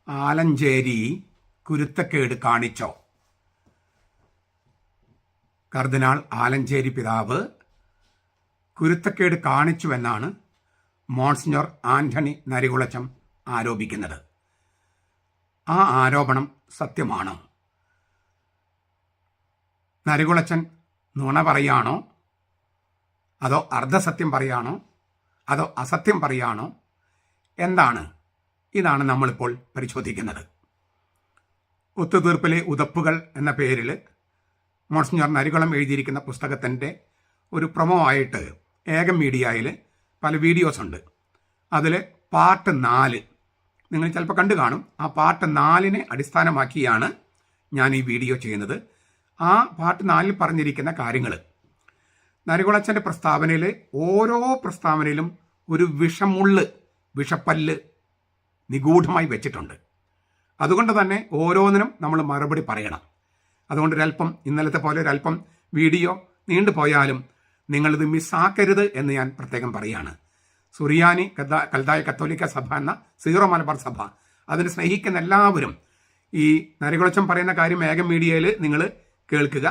ആലഞ്ചേരി കുരുത്തക്കേട് കാണിച്ചോ? കർദിനാൾ ആലഞ്ചേരി പിതാവ് കുരുത്തക്കേട് കാണിച്ചുവെന്നാണ് മോൺസിഞ്ഞോർ ആന്റണി നരികുളച്ചം ആരോപിക്കുന്നത്. ആ ആരോപണം സത്യമാണോ? നരികുളച്ചൻ നുണ പറയാണോ, അതോ അർദ്ധസത്യം പറയാണോ, അതോ അസത്യം പറയാണോ? എന്താണ്? ഇതാണ് നമ്മളിപ്പോൾ പരിശോധിക്കുന്നത്. ഒത്തുതീർപ്പിലെ ഉതപ്പുകൾ എന്ന പേരിൽ മോൺസിഞ്ഞോർ നരികുളം എഴുതിയിരിക്കുന്ന പുസ്തകത്തിൻ്റെ ഒരു പ്രൊമോ ആയിട്ട് ഏകം മീഡിയയിൽ പല വീഡിയോസ് ഉണ്ട്. അതിൽ പാർട്ട് 4 നിങ്ങൾ ചിലപ്പോൾ കണ്ടു കാണും. ആ പാർട്ട് 4 അടിസ്ഥാനമാക്കിയാണ് ഞാൻ ഈ വീഡിയോ ചെയ്യുന്നത്. ആ പാർട്ട് 4 പറഞ്ഞിരിക്കുന്ന കാര്യങ്ങൾ നരികുളച്ചൻ്റെ പ്രസ്താവനയിൽ ഓരോ പ്രസ്താവനയിലും ഒരു വിഷപ്പല്ല് നിഗൂഢമായി വെച്ചിട്ടുണ്ട്. അതുകൊണ്ട് തന്നെ ഓരോന്നിനും നമ്മൾ മറുപടി പറയണം. അതുകൊണ്ട് ഒരല്പം ഇന്നലത്തെ പോലെ ഒരല്പം വീഡിയോ നീണ്ടുപോയാലും നിങ്ങളിത് മിസ്സാക്കരുത് എന്ന് ഞാൻ പ്രത്യേകം പറയുകയാണ്. സുറിയാനി കൽദായ കത്തോലിക്ക സഭ എന്ന സീറോ മലബാർ സഭ, അതിനെ സ്നേഹിക്കുന്ന എല്ലാവരും ഈ നരികുളച്ചം പറയുന്ന കാര്യം ഏകം മീഡിയയിൽ നിങ്ങൾ കേൾക്കുക.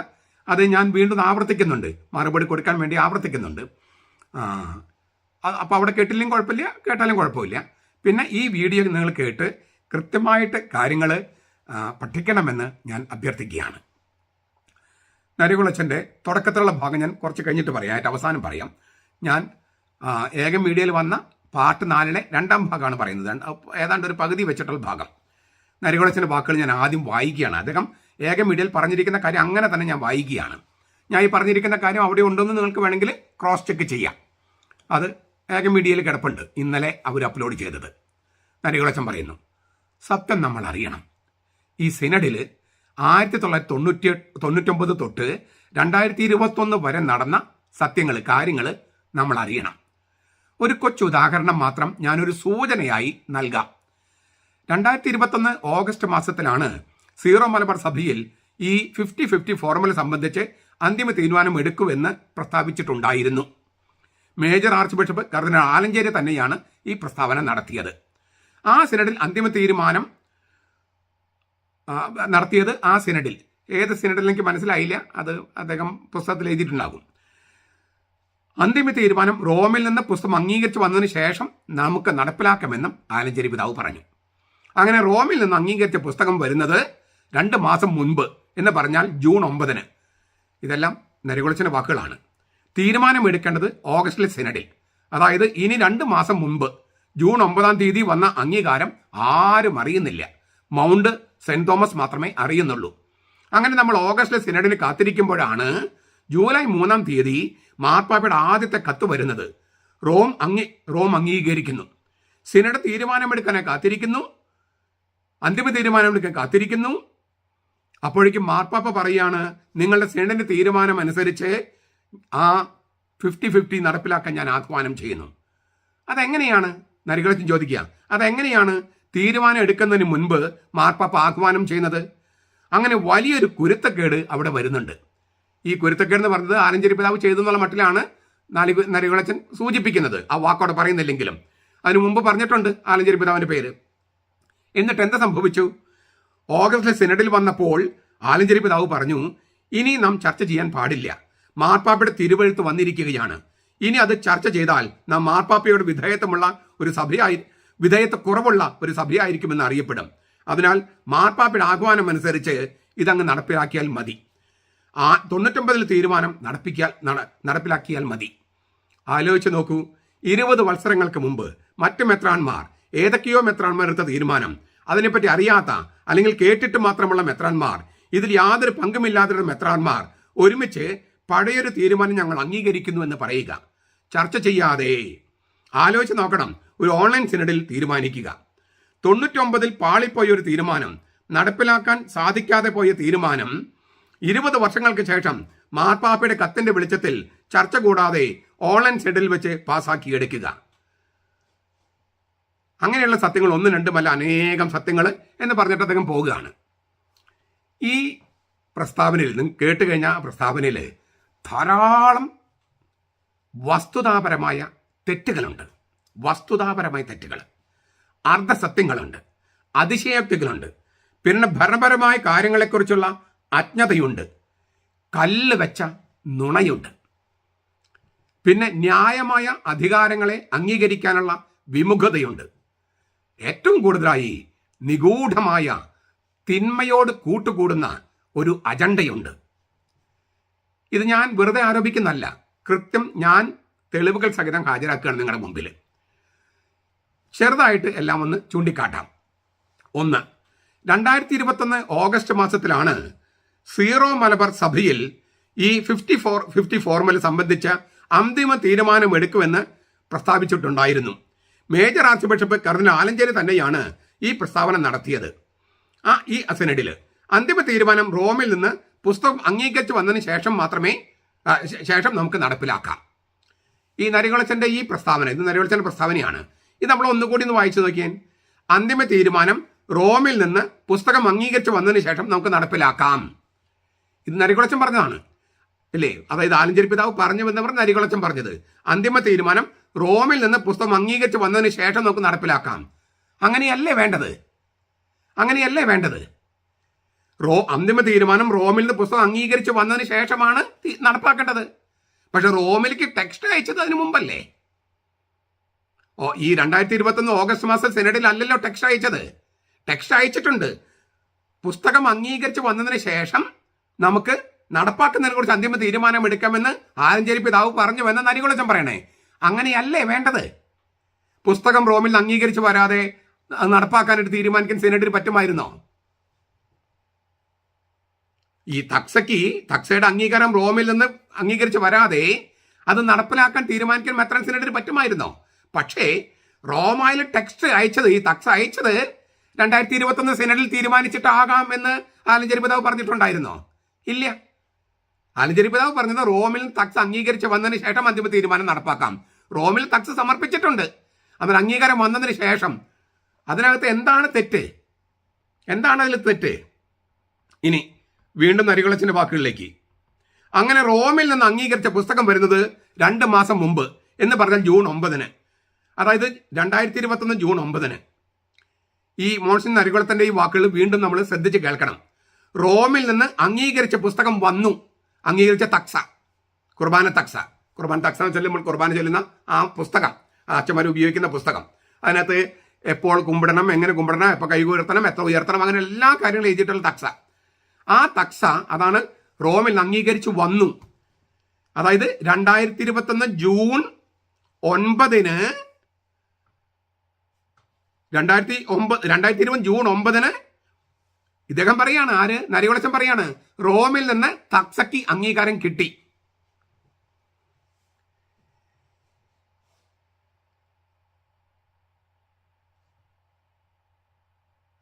അത് ഞാൻ വീണ്ടും ആവർത്തിക്കുന്നുണ്ട്, മറുപടി കൊടുക്കാൻ വേണ്ടി ആവർത്തിക്കുന്നുണ്ട്. അപ്പോൾ അവിടെ കേട്ടില്ലെങ്കിൽ കുഴപ്പമില്ല, കേട്ടാലും കുഴപ്പമില്ല. പിന്നെ ഈ വീഡിയോ നിങ്ങൾ കേട്ട് കൃത്യമായിട്ട് കാര്യങ്ങൾ പഠിക്കണമെന്ന് ഞാൻ അഭ്യർത്ഥിക്കുകയാണ്. നരികുളച്ചൻ്റെ തുടക്കത്തിലുള്ള ഭാഗം ഞാൻ കുറച്ച് കഴിഞ്ഞിട്ട് പറയാം, അതിൻ്റെ അവസാനം പറയാം. ഞാൻ ഏകം മീഡിയയിൽ വന്ന പാർട്ട് 4 2ാം ഭാഗമാണ് പറയുന്നത്. ഏതാണ്ട് ഒരു പകുതി വെച്ചിട്ടുള്ള ഭാഗം. നരികുളച്ചൻ്റെ വാക്കുകൾ ഞാൻ ആദ്യം വായിക്കുകയാണ്. അദ്ദേഹം ഏകം മീഡിയയിൽ പറഞ്ഞിരിക്കുന്ന കാര്യം അങ്ങനെ തന്നെ ഞാൻ വായിക്കുകയാണ്. ഞാൻ ഈ പറഞ്ഞിരിക്കുന്ന കാര്യം അവിടെ ഉണ്ടെന്ന് നിങ്ങൾക്ക് വേണമെങ്കിൽ ക്രോസ് ചെക്ക് ചെയ്യാം. അത് ഏകം മീഡിയയിൽ കിടപ്പുണ്ട്, ഇന്നലെ അവർ അപ്ലോഡ് ചെയ്തത്. നരികുളച്ചൻ പറയുന്നു, സത്യം നമ്മൾ അറിയണം. ഈ സിനഡിൽ 1999 തൊട്ട് 2021 വരെ നടന്ന സത്യങ്ങൾ, കാര്യങ്ങൾ നമ്മൾ അറിയണം. ഒരു കൊച്ചുദാഹരണം മാത്രം ഞാനൊരു സൂചനയായി നൽകാം. 2021 ഓഗസ്റ്റ് മാസത്തിലാണ് സീറോ മലബാർ സഭയിൽ ഈ 50-50 ഫോർമുല സംബന്ധിച്ച് അന്തിമ തീരുമാനം എടുക്കുമെന്ന് പ്രസ്താവിച്ചിട്ടുണ്ടായിരുന്നു. മേജർ ആർച്ച് ബിഷപ്പ് കർദിനാൾ ആലഞ്ചേരി തന്നെയാണ് ഈ പ്രസ്താവന നടത്തിയത്. ആ സിനഡിൽ അന്തിമ തീരുമാനം നടത്തിയത് ആ സിനഡിൽ, ഏത് സിനഡിൽ എനിക്ക് മനസ്സിലായില്ല, അത് അദ്ദേഹം പുസ്തകത്തിൽ എഴുതിയിട്ടുണ്ടാകും. അന്തിമ തീരുമാനം റോമിൽ നിന്ന് പുസ്തകം അംഗീകരിച്ച് വന്നതിന് ശേഷം നമുക്ക് നടപ്പിലാക്കാമെന്നും ആലഞ്ചേരി പിതാവ് പറഞ്ഞു. അങ്ങനെ റോമിൽ നിന്ന് അംഗീകരിച്ച പുസ്തകം വരുന്നത് 2 മാസം മുൻപ്, എന്ന് പറഞ്ഞാൽ ജൂൺ 9. ഇതെല്ലാം നരികുളച്ചൻ്റെ വാക്കുകളാണ്. തീരുമാനമെടുക്കേണ്ടത് ഓഗസ്റ്റിലെ സിനഡിൽ, അതായത് ഇനി 2 മാസം മുൻപ് ജൂൺ 9-ാം തീയതി വന്ന അംഗീകാരം ആരും അറിയുന്നില്ല. മൗണ്ട് സെന്റ് തോമസ് മാത്രമേ അറിയുന്നുള്ളൂ. അങ്ങനെ നമ്മൾ ഓഗസ്റ്റിലെ സിനഡിന് കാത്തിരിക്കുമ്പോഴാണ് ജൂലൈ 3-ാം തീയതി മാർപ്പാപ്പയുടെ ആദ്യത്തെ കത്ത് വരുന്നത്. റോം അംഗീകരിക്കുന്നു. സിനഡ് തീരുമാനമെടുക്കാനായി കാത്തിരിക്കുന്നു, അന്തിമ തീരുമാനമെടുക്കാൻ കാത്തിരിക്കുന്നു. അപ്പോഴേക്കും മാർപ്പാപ്പ പറയാണ്, നിങ്ങളുടെ സിനഡിന്റെ തീരുമാനം അനുസരിച്ച് ആ 50-50 നടപ്പിലാക്കാൻ ഞാൻ ആഹ്വാനം ചെയ്യുന്നു. അതെങ്ങനെയാണ്? നരികുളച്ചൻ ചോദിക്കുക, അതെങ്ങനെയാണ് തീരുമാനം എടുക്കുന്നതിന് മുൻപ് മാർപ്പാപ്പ ആഹ്വാനം ചെയ്യുന്നത്? അങ്ങനെ വലിയൊരു കുരുത്തക്കേട് അവിടെ വരുന്നുണ്ട്. ഈ കുരുത്തക്കേട് എന്ന് പറഞ്ഞത് ആലഞ്ചേരി പിതാവ് ചെയ്തെന്നുള്ള മട്ടിലാണ് നരികുളച്ചൻ സൂചിപ്പിക്കുന്നത്. ആ വാക്കോടെ പറയുന്നില്ലെങ്കിലും അതിനു മുമ്പ് പറഞ്ഞിട്ടുണ്ട് ആലഞ്ചേരി പിതാവിന്റെ പേര്. എന്നിട്ട് എന്താ സംഭവിച്ചു? ഓഗസ്റ്റിലെ സിനഡിൽ വന്നപ്പോൾ ആലഞ്ചേരി പിതാവ് പറഞ്ഞു, ഇനി നാം ചർച്ച ചെയ്യാൻ പാടില്ല. മാർപ്പാപ്പയുടെ തിരുവെഴുത്ത് വന്നിരിക്കുകയാണ്. ഇനി അത് ചർച്ച ചെയ്താൽ നാം മാർപ്പാപ്പയോട് വിധേയത്വക്കുറവുള്ള ഒരു സഭയായിരിക്കുമെന്ന് അറിയപ്പെടും. അതിനാൽ മാർപ്പാപ്പയുടെ ആഹ്വാനം അനുസരിച്ച് ഇതങ്ങ് നടപ്പിലാക്കിയാൽ മതി. 99 തീരുമാനം നടപ്പിലാക്കിയാൽ മതി. ആലോചിച്ച് നോക്കൂ, 20 വത്സരങ്ങൾക്ക് മുമ്പ് മറ്റ് മെത്രാന്മാർ, ഏതൊക്കെയോ മെത്രാന്മാർ എടുത്ത തീരുമാനം, അതിനെപ്പറ്റി അറിയാത്ത അല്ലെങ്കിൽ കേട്ടിട്ട് മാത്രമുള്ള മെത്രാന്മാർ, ഇതിൽ യാതൊരു പങ്കുമില്ലാത്ത മെത്രാന്മാർ ഒരുമിച്ച് പഴയൊരു തീരുമാനം ഞങ്ങൾ അംഗീകരിക്കുന്നു എന്ന് പറയുക, ചർച്ച ചെയ്യാതെ. ആലോചിച്ച് നോക്കണം. ഒരു ഓൺലൈൻ സിനഡിൽ തീരുമാനിക്കുക. 99 പാളിപ്പോയ ഒരു തീരുമാനം, നടപ്പിലാക്കാൻ സാധിക്കാതെ പോയ തീരുമാനം 20 വർഷങ്ങൾക്ക് ശേഷം മാർപ്പാപ്പയുടെ കത്തിന്റെ വെളിച്ചത്തിൽ ചർച്ച കൂടാതെ ഓൺലൈൻ സിനഡിൽ വെച്ച് പാസാക്കിയെടുക്കുക. അങ്ങനെയുള്ള സത്യങ്ങൾ 1, 2 അനേകം സത്യങ്ങൾ എന്ന് പറഞ്ഞിട്ട് അദ്ദേഹം പോവുകയാണ്. ഈ പ്രസ്താവനയിൽ നിങ്ങൾ കേട്ട് കഴിഞ്ഞ പ്രസ്താവനയിൽ ധാരാളം വസ്തുതാപരമായ തെറ്റുകളുണ്ട്. അർദ്ധസത്യങ്ങളുണ്ട്. അതിശയോക്തികളുണ്ട്. പിന്നെ ഭരണപരമായ കാര്യങ്ങളെക്കുറിച്ചുള്ള അജ്ഞതയുണ്ട്. കല്ല് വെച്ച നുണയുണ്ട്. പിന്നെ ന്യായമായ അധികാരങ്ങളെ അംഗീകരിക്കാനുള്ള വിമുഖതയുണ്ട്. ഏറ്റവും കൂടുതലായി നിഗൂഢമായ തിന്മയോട് കൂട്ടുകൂടുന്ന ഒരു അജണ്ടയുണ്ട്. ഇത് ഞാൻ വെറുതെ ആരോപിക്കുന്നല്ല, കൃത്യം ഞാൻ തെളിവുകൾ സഹിതം ഹാജരാക്കുകയാണ് നിങ്ങളുടെ മുമ്പിൽ. ചെറുതായിട്ട് എല്ലാം ഒന്ന് ചൂണ്ടിക്കാട്ടാം. 1, 2021 ഓഗസ്റ്റ് മാസത്തിലാണ് സീറോ മലബാർ സഭയിൽ ഈ 50 ഫോർമുല സംബന്ധിച്ച അന്തിമ തീരുമാനമെടുക്കുമെന്ന് പ്രസ്താവിച്ചിട്ടുണ്ടായിരുന്നു. മേജർ ആർച്ച് ബിഷപ്പ് കർദിനാൾ ആലഞ്ചേരി തന്നെയാണ് ഈ പ്രസ്താവന നടത്തിയത്. ഈ അസിനഡിൽ അന്തിമ തീരുമാനം റോമിൽ നിന്ന് പുസ്തകം അംഗീകരിച്ച് വന്നതിന് ശേഷം നമുക്ക് നടപ്പിലാക്കാം. ഈ നരികുളച്ചൻ്റെ ഈ പ്രസ്താവന, ഇത് നരികുളച്ചൻ്റെ പ്രസ്താവനയാണ്. ഇത് നമ്മൾ ഒന്നുകൂടി ഒന്ന് വായിച്ചു നോക്കിയാൽ, അന്തിമ തീരുമാനം റോമിൽ നിന്ന് പുസ്തകം അംഗീകരിച്ച് വന്നതിന് ശേഷം നമുക്ക് നടപ്പിലാക്കാം. ഇത് നരികുളച്ചൻ പറഞ്ഞതാണ് അല്ലേ? അതായത് ആലഞ്ചേരി പിതാവ് പറഞ്ഞു വന്നവർ നരികുളച്ചൻ പറഞ്ഞത്. അന്തിമ തീരുമാനം റോമിൽ നിന്ന് പുസ്തകം അംഗീകരിച്ച് വന്നതിന് ശേഷം നമുക്ക് നടപ്പിലാക്കാം. അങ്ങനെയല്ലേ വേണ്ടത്? അന്തിമ തീരുമാനം റോമിൽ നിന്ന് പുസ്തകം അംഗീകരിച്ച് വന്നതിന് ശേഷമാണ് നടപ്പാക്കേണ്ടത്. പക്ഷെ റോമിലേക്ക് ടെക്സ്റ്റ് അയച്ചത് അതിനു മുമ്പല്ലേ? ഈ 2021 ഓഗസ്റ്റ് മാസം സെനഡിൽ അല്ലല്ലോ ടെക്സ്റ്റ് അയച്ചത്. ടെക്സ്റ്റ് അയച്ചിട്ടുണ്ട്. പുസ്തകം അംഗീകരിച്ച് വന്നതിന് ശേഷം നമുക്ക് നടപ്പാക്കുന്നതിനെ കുറിച്ച് അന്തിമ തീരുമാനം എടുക്കാമെന്ന് ആലഞ്ചേരി പിതാവ് പറഞ്ഞുവെന്ന് നരികുളച്ചൻ പറയണേ. അങ്ങനെയല്ലേ വേണ്ടത്? പുസ്തകം റോമിൽ അംഗീകരിച്ച് വരാതെ നടപ്പാക്കാനായിട്ട് തീരുമാനിക്കാൻ സെനഡിന് പറ്റുമായിരുന്നോ? ഈ തക്സയുടെ അംഗീകാരം റോമിൽ നിന്ന് അംഗീകരിച്ച് വരാതെ അത് നടപ്പിലാക്കാൻ തീരുമാനിക്കാൻ മെത്രാൻ സെനഡിന് പറ്റുമായിരുന്നോ? പക്ഷേ റോമായിൽ ടെക്സ്റ്റ് അയച്ചത്, ഈ തക്സ അയച്ചത് 2021 സെനഡിൽ തീരുമാനിച്ചിട്ടാകാം എന്ന് ആലഞ്ചേരി പിതാവ് പറഞ്ഞിട്ടുണ്ടായിരുന്നോ? ഇല്ല. ആലഞ്ചേരി പിതാവ് പറഞ്ഞത് റോമിൽ തക്സ അംഗീകരിച്ച് വന്നതിന് ശേഷം അന്തിമ തീരുമാനം നടപ്പാക്കാം. റോമിൽ തക്സ സമർപ്പിച്ചിട്ടുണ്ട്. അതിന് അംഗീകാരം വന്നതിന് ശേഷം അതിനകത്ത് എന്താണ് തെറ്റ്? എന്താണ് അതിൽ തെറ്റ്? ഇനി വീണ്ടും നരികുളച്ചൻ്റെ വാക്കുകളിലേക്ക്. അങ്ങനെ റോമിൽ നിന്ന് അംഗീകരിച്ച പുസ്തകം വരുന്നത് 2 മാസം മുമ്പ് എന്ന് പറഞ്ഞാൽ ജൂൺ 9, അതായത് 2021 ജൂൺ 9. ഈ മോൺസിൻ നരികുളത്തിൻ്റെ ഈ വാക്കുകൾ വീണ്ടും നമ്മൾ ശ്രദ്ധിച്ച് കേൾക്കണം. റോമിൽ നിന്ന് അംഗീകരിച്ച പുസ്തകം വന്നു. അംഗീകരിച്ച തക്സ, കുർബാന തക്സ എന്ന് വെച്ചാൽ നമ്മൾ കുർബാന ചൊല്ലുന്ന ആ പുസ്തകം, അച്ഛന്മാർ ഉപയോഗിക്കുന്ന പുസ്തകം. അതിനകത്ത് എപ്പോൾ കുമ്പിടണം, എങ്ങനെ കുമ്പിടണം, എപ്പോൾ കൈ ഉയർത്തണം, എത്ര ഉയർത്തണം, അങ്ങനെ എല്ലാ കാര്യങ്ങളും എഴുതിയിട്ടുള്ള തക്സ. ആ തക്സ അതാണ് റോമിൽ അംഗീകരിച്ചു വന്നു. അതായത് 2021 ജൂൺ 9 2020 ജൂൺ 9 ഇദ്ദേഹം പറയാണ്, ആര്? നരികുളച്ചൻ പറയാണ്, റോമിൽ നിന്ന് തക്സയ്ക്ക് അംഗീകാരം കിട്ടി.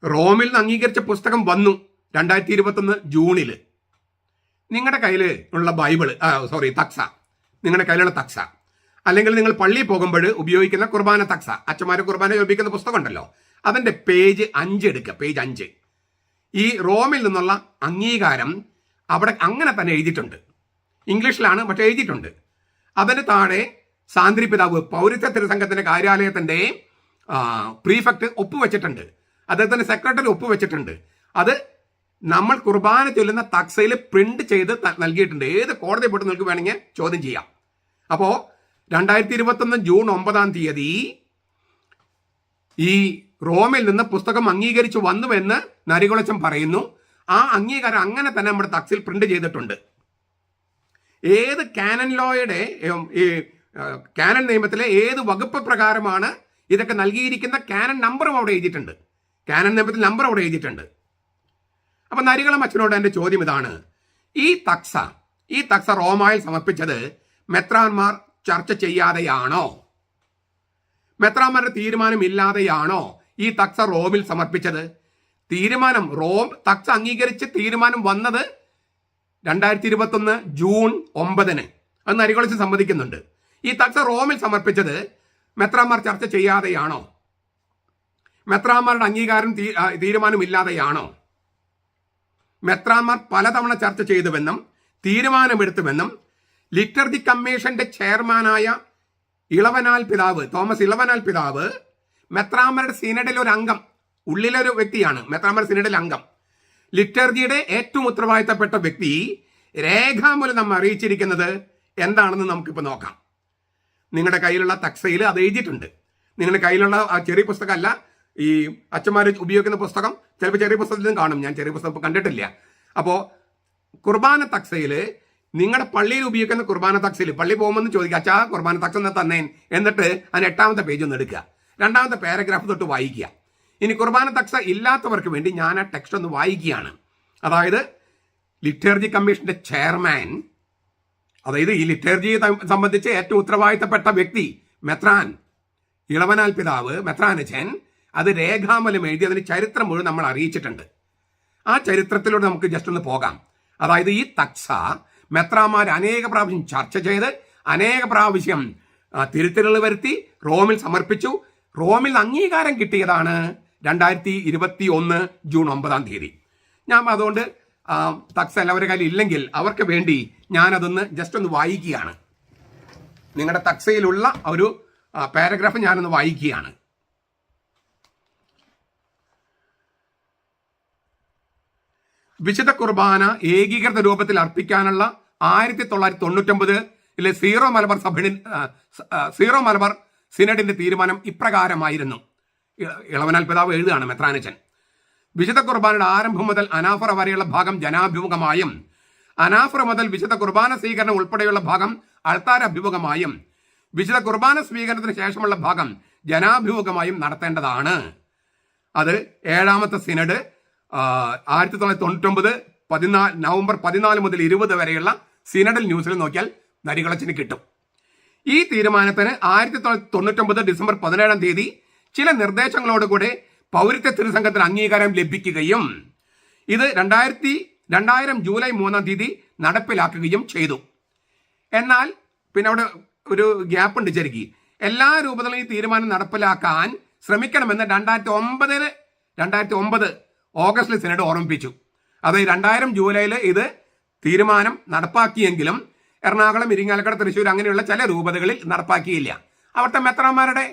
റോമിൽ നിന്ന് അംഗീകരിച്ച പുസ്തകം വന്നു 2021 ജൂണിൽ. നിങ്ങളുടെ കയ്യിൽ ഉള്ള തക്സ, നിങ്ങളുടെ കയ്യിലുള്ള തക്സ, അല്ലെങ്കിൽ നിങ്ങൾ പള്ളിയിൽ പോകുമ്പോൾ ഉപയോഗിക്കുന്ന കുർബാന തക്സ, അച്ഛന്മാരെ കുർബാന ഉപയോഗിക്കുന്ന പുസ്തകം ഉണ്ടല്ലോ, അതിൻ്റെ പേജ് 5 എടുക്കുക. പേജ് 5. ഈ റോമിൽ നിന്നുള്ള അംഗീകാരം അവിടെ അങ്ങനെ തന്നെ എഴുതിയിട്ടുണ്ട്. ഇംഗ്ലീഷിലാണ്, പക്ഷെ എഴുതിയിട്ടുണ്ട്. അതിന് താഴെ സാന്ദ്രി പിതാവ് പൗരത്വ തിരുസംഘത്തിൻ്റെ കാര്യാലയത്തിൻ്റെ പ്രീഫെക്ട് ഒപ്പുവെച്ചിട്ടുണ്ട്. അദ്ദേഹത്തിൻ്റെ സെക്രട്ടറി ഒപ്പുവെച്ചിട്ടുണ്ട്. അത് നമ്മൾ കുർബാന ചൊല്ലുന്ന തക്സയിൽ പ്രിന്റ് ചെയ്ത് നൽകിയിട്ടുണ്ട്. ഏത് കോടതി പോയിട്ട് നിങ്ങൾക്ക് വേണമെങ്കിൽ ചോദ്യം ചെയ്യാം. അപ്പോൾ 2021 ജൂൺ 9 ഈ റോമിൽ നിന്ന് പുസ്തകം അംഗീകരിച്ചു വന്നുവെന്ന് നരികുളച്ചൻ പറയുന്നു. ആ അംഗീകാരം അങ്ങനെ തന്നെ നമ്മുടെ തക്സിൽ പ്രിന്റ് ചെയ്തിട്ടുണ്ട്. ഏത് കാനൻ ലോയുടെ കാനൻ നിയമത്തിലെ ഏത് വകുപ്പ് പ്രകാരമാണ് ഇതൊക്കെ നൽകിയിരിക്കുന്ന കാനൻ നമ്പറും അവിടെ എഴുതിയിട്ടുണ്ട്. കാനൻ നിയമത്തിൽ നമ്പർ അവിടെ എഴുതിയിട്ടുണ്ട്. അപ്പൊ നരികുളം അച്ഛനോട് എൻ്റെ ചോദ്യം ഇതാണ്, ഈ തക്സ റോമായിൽ സമർപ്പിച്ചത് മെത്രാന്മാർ ചർച്ച ചെയ്യാതെയാണോ? മെത്രാന്മാരുടെ തീരുമാനമില്ലാതെയാണോ ഈ തക്സ റോമിൽ സമർപ്പിച്ചത്? തക്സ അംഗീകരിച്ച് തീരുമാനം വന്നത് 2021 ജൂൺ 9. അത് നരികുളച്ചൻ സമ്മതിക്കുന്നുണ്ട്. ഈ തക്സ റോമിൽ സമർപ്പിച്ചത് മെത്രാന്മാർ ചർച്ച ചെയ്യാതെയാണോ? മെത്രാന്മാരുടെ അംഗീകാരം തീരുമാനമില്ലാതെയാണോ? മെത്രാന്മാർ പലതവണ ചർച്ച ചെയ്തുവെന്നും തീരുമാനമെടുത്തുവെന്നും ലിറ്റർജി കമ്മീഷന്റെ ചെയർമാനായ തോമസ് ഇളവനാൽ പിതാവ് മെത്രാന്മാരുടെ സിനഡിൽ ഒരു അംഗം ഉള്ളിലൊരു വ്യക്തിയാണ് മെത്രാന്മാർ സിനഡിൽ അംഗം. ലിറ്റർജിയുടെ ഏറ്റവും ഉത്തരവാദിത്തപ്പെട്ട വ്യക്തി രേഖാമൂലം നമ്മെ അറിയിച്ചിരിക്കുന്നത് എന്താണെന്ന് നമുക്കിപ്പോൾ നോക്കാം. നിങ്ങളുടെ കയ്യിലുള്ള തക്സയിൽ അത് എഴുതിയിട്ടുണ്ട്. നിങ്ങളുടെ കയ്യിലുള്ള ആ ചെറിയ പുസ്തകമല്ല, ഈ അച്ഛന്മാർ ഉപയോഗിക്കുന്ന പുസ്തകം. ചിലപ്പോൾ ചെറിയ പുസ്തകത്തിൽ നിന്നും കാണും, ഞാൻ ചെറിയ പുസ്തകം കണ്ടിട്ടില്ല. അപ്പോൾ കുർബാന തക്സയിൽ, നിങ്ങളുടെ പള്ളിയിൽ ഉപയോഗിക്കുന്ന കുർബാന തക്സയിൽ പള്ളി പോകുമെന്ന് ചോദിക്കുക, അച്ഛാ കുർബാന തക്സ എന്ന് തന്നേൻ, എന്നിട്ട് അതിന് 8ാമത്തെ പേജ് ഒന്ന് എടുക്കുക, 2ാമത്തെ പാരഗ്രാഫ് തൊട്ട് വായിക്കുക. ഇനി കുർബാന തക്സ ഇല്ലാത്തവർക്ക് വേണ്ടി ഞാൻ ആ ടെക്സ്റ്റ് ഒന്ന് വായിക്കുകയാണ്. അതായത് ലിറ്റർജി കമ്മീഷന്റെ ചെയർമാൻ, അതായത് ഈ ലിറ്റർജിയെ സംബന്ധിച്ച് ഏറ്റവും ഉത്തരവാദിത്തപ്പെട്ട വ്യക്തി മെത്രാൻ, ഇളവനാൽ പിതാവ് മെത്രാനച്ചൻ, അത് രേഖാമൂലം എഴുതി അതിന് ചരിത്രം മുഴുവൻ നമ്മൾ അറിയിച്ചിട്ടുണ്ട്. ആ ചരിത്രത്തിലൂടെ നമുക്ക് ജസ്റ്റ് ഒന്ന് പോകാം. അതായത് ഈ തക്സ മെത്രാമാർ അനേക പ്രാവശ്യം ചർച്ച ചെയ്ത് അനേക പ്രാവശ്യം തിരുത്തലുകൾ വരുത്തി റോമിൽ സമർപ്പിച്ചു. റോമിൽ അംഗീകാരം കിട്ടിയതാണ് 2021 ജൂൺ 9 ഞാൻ അതുകൊണ്ട് തക്സ എല്ലാവരുടെ കയ്യിൽ ഇല്ലെങ്കിൽ അവർക്ക് വേണ്ടി ഞാനതൊന്ന് ജസ്റ്റ് ഒന്ന് വായിക്കുകയാണ്. നിങ്ങളുടെ തക്സയിലുള്ള ഒരു പാരഗ്രാഫ് ഞാനൊന്ന് വായിക്കുകയാണ്. വിശുദ്ധ കുർബാന ഏകീകൃത രൂപത്തിൽ അർപ്പിക്കാനുള്ള 1999 സീറോ മലബാർ സിനഡിന്റെ തീരുമാനം ഇപ്രകാരമായിരുന്നു. ഇളവനാൽ പിതാവ് എഴുതുകയാണ് മെത്രാനച്ചൻ. വിശുദ്ധ കുർബാനയുടെ ആരംഭം മുതൽ അനാഫറ വരെയുള്ള ഭാഗം ജനാഭിമുഖമായും അനാഫറ മുതൽ വിശുദ്ധ കുർബാന സ്വീകരണം ഉൾപ്പെടെയുള്ള ഭാഗം അൾത്താരഭിമുഖമായും വിശുദ്ധ കുർബാന സ്വീകരണത്തിന് ശേഷമുള്ള ഭാഗം ജനാഭിമുഖമായും നടത്തേണ്ടതാണ്. അത് 7ാമത്തെ സിനഡ് 1999 നവംബർ 14 മുതൽ 20 വരെയുള്ള സിനഡൽ ന്യൂസിൽ നോക്കിയാൽ നരികളച്ചിന് കിട്ടും. ഈ തീരുമാനത്തിന് 1999 ഡിസംബർ 17 ചില നിർദ്ദേശങ്ങളോടുകൂടെ പൗരത്വ തിരുസംഘത്തിന് അംഗീകാരം ലഭിക്കുകയും ഇത് 2000 ജൂലൈ 3 നടപ്പിലാക്കുകയും ചെയ്തു. എന്നാൽ പിന്നെ അവിടെ ഒരു ഗ്യാപ്പ് ഉണ്ട് ശരിക്കും. എല്ലാ രൂപത്തിലും ഈ തീരുമാനം നടപ്പിലാക്കാൻ ശ്രമിക്കണമെന്ന് 2009 ഓഗസ്റ്റിൽ സിനഡ് ഓർമ്മിപ്പിച്ചു. അത് 2000 ജൂലൈയിൽ ഇത് തീരുമാനം നടപ്പാക്കിയെങ്കിലും എറണാകുളം, ഇരിങ്ങാലക്കുട, തൃശ്ശൂർ അങ്ങനെയുള്ള ചില രൂപതകളിൽ നടപ്പാക്കിയില്ല. അവിടുത്തെ മെത്രാന്മാരുടെ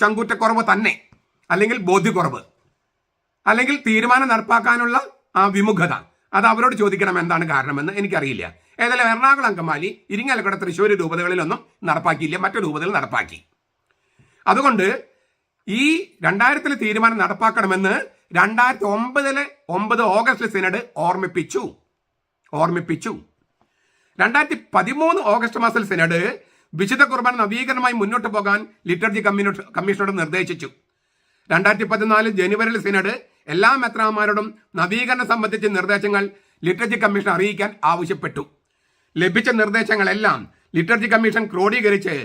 ചങ്കൂറ്റക്കുറവ് തന്നെ, അല്ലെങ്കിൽ ബോധ്യക്കുറവ്, അല്ലെങ്കിൽ തീരുമാനം നടപ്പാക്കാനുള്ള ആ വിമുഖത, അത് അവരോട് ചോദിക്കണം എന്താണ് കാരണമെന്ന് എനിക്കറിയില്ല. ഏതായാലും എറണാകുളം, അങ്കമാലി, ഇരിങ്ങാലക്കുട, തൃശ്ശൂർ രൂപതകളിലൊന്നും നടപ്പാക്കിയില്ല, മറ്റു രൂപതകൾ നടപ്പാക്കി. അതുകൊണ്ട് ഈ 2000 തീരുമാനം നടപ്പാക്കണമെന്ന് 2009 ഓഗസ്റ്റ് സിനഡ് ഓർമ്മിപ്പിച്ചു. 2013 ഓഗസ്റ്റ് മാസത്തിൽ സിനഡ് വിശുദ്ധ കുർബാന നവീകരണമായി മുന്നോട്ട് പോകാൻ ലിറ്റർജി കമ്മീഷനോട് നിർദ്ദേശിച്ചു. 2014 ജനുവരിയിൽ സിനഡ് എല്ലാ മെത്രാന്മാരോടും നവീകരണം സംബന്ധിച്ച നിർദ്ദേശങ്ങൾ ലിറ്റർജി കമ്മീഷൻ അറിയിക്കാൻ ആവശ്യപ്പെട്ടു. ലഭിച്ച നിർദ്ദേശങ്ങളെല്ലാം ലിറ്റർജി കമ്മീഷൻ ക്രോഡീകരിച്ച്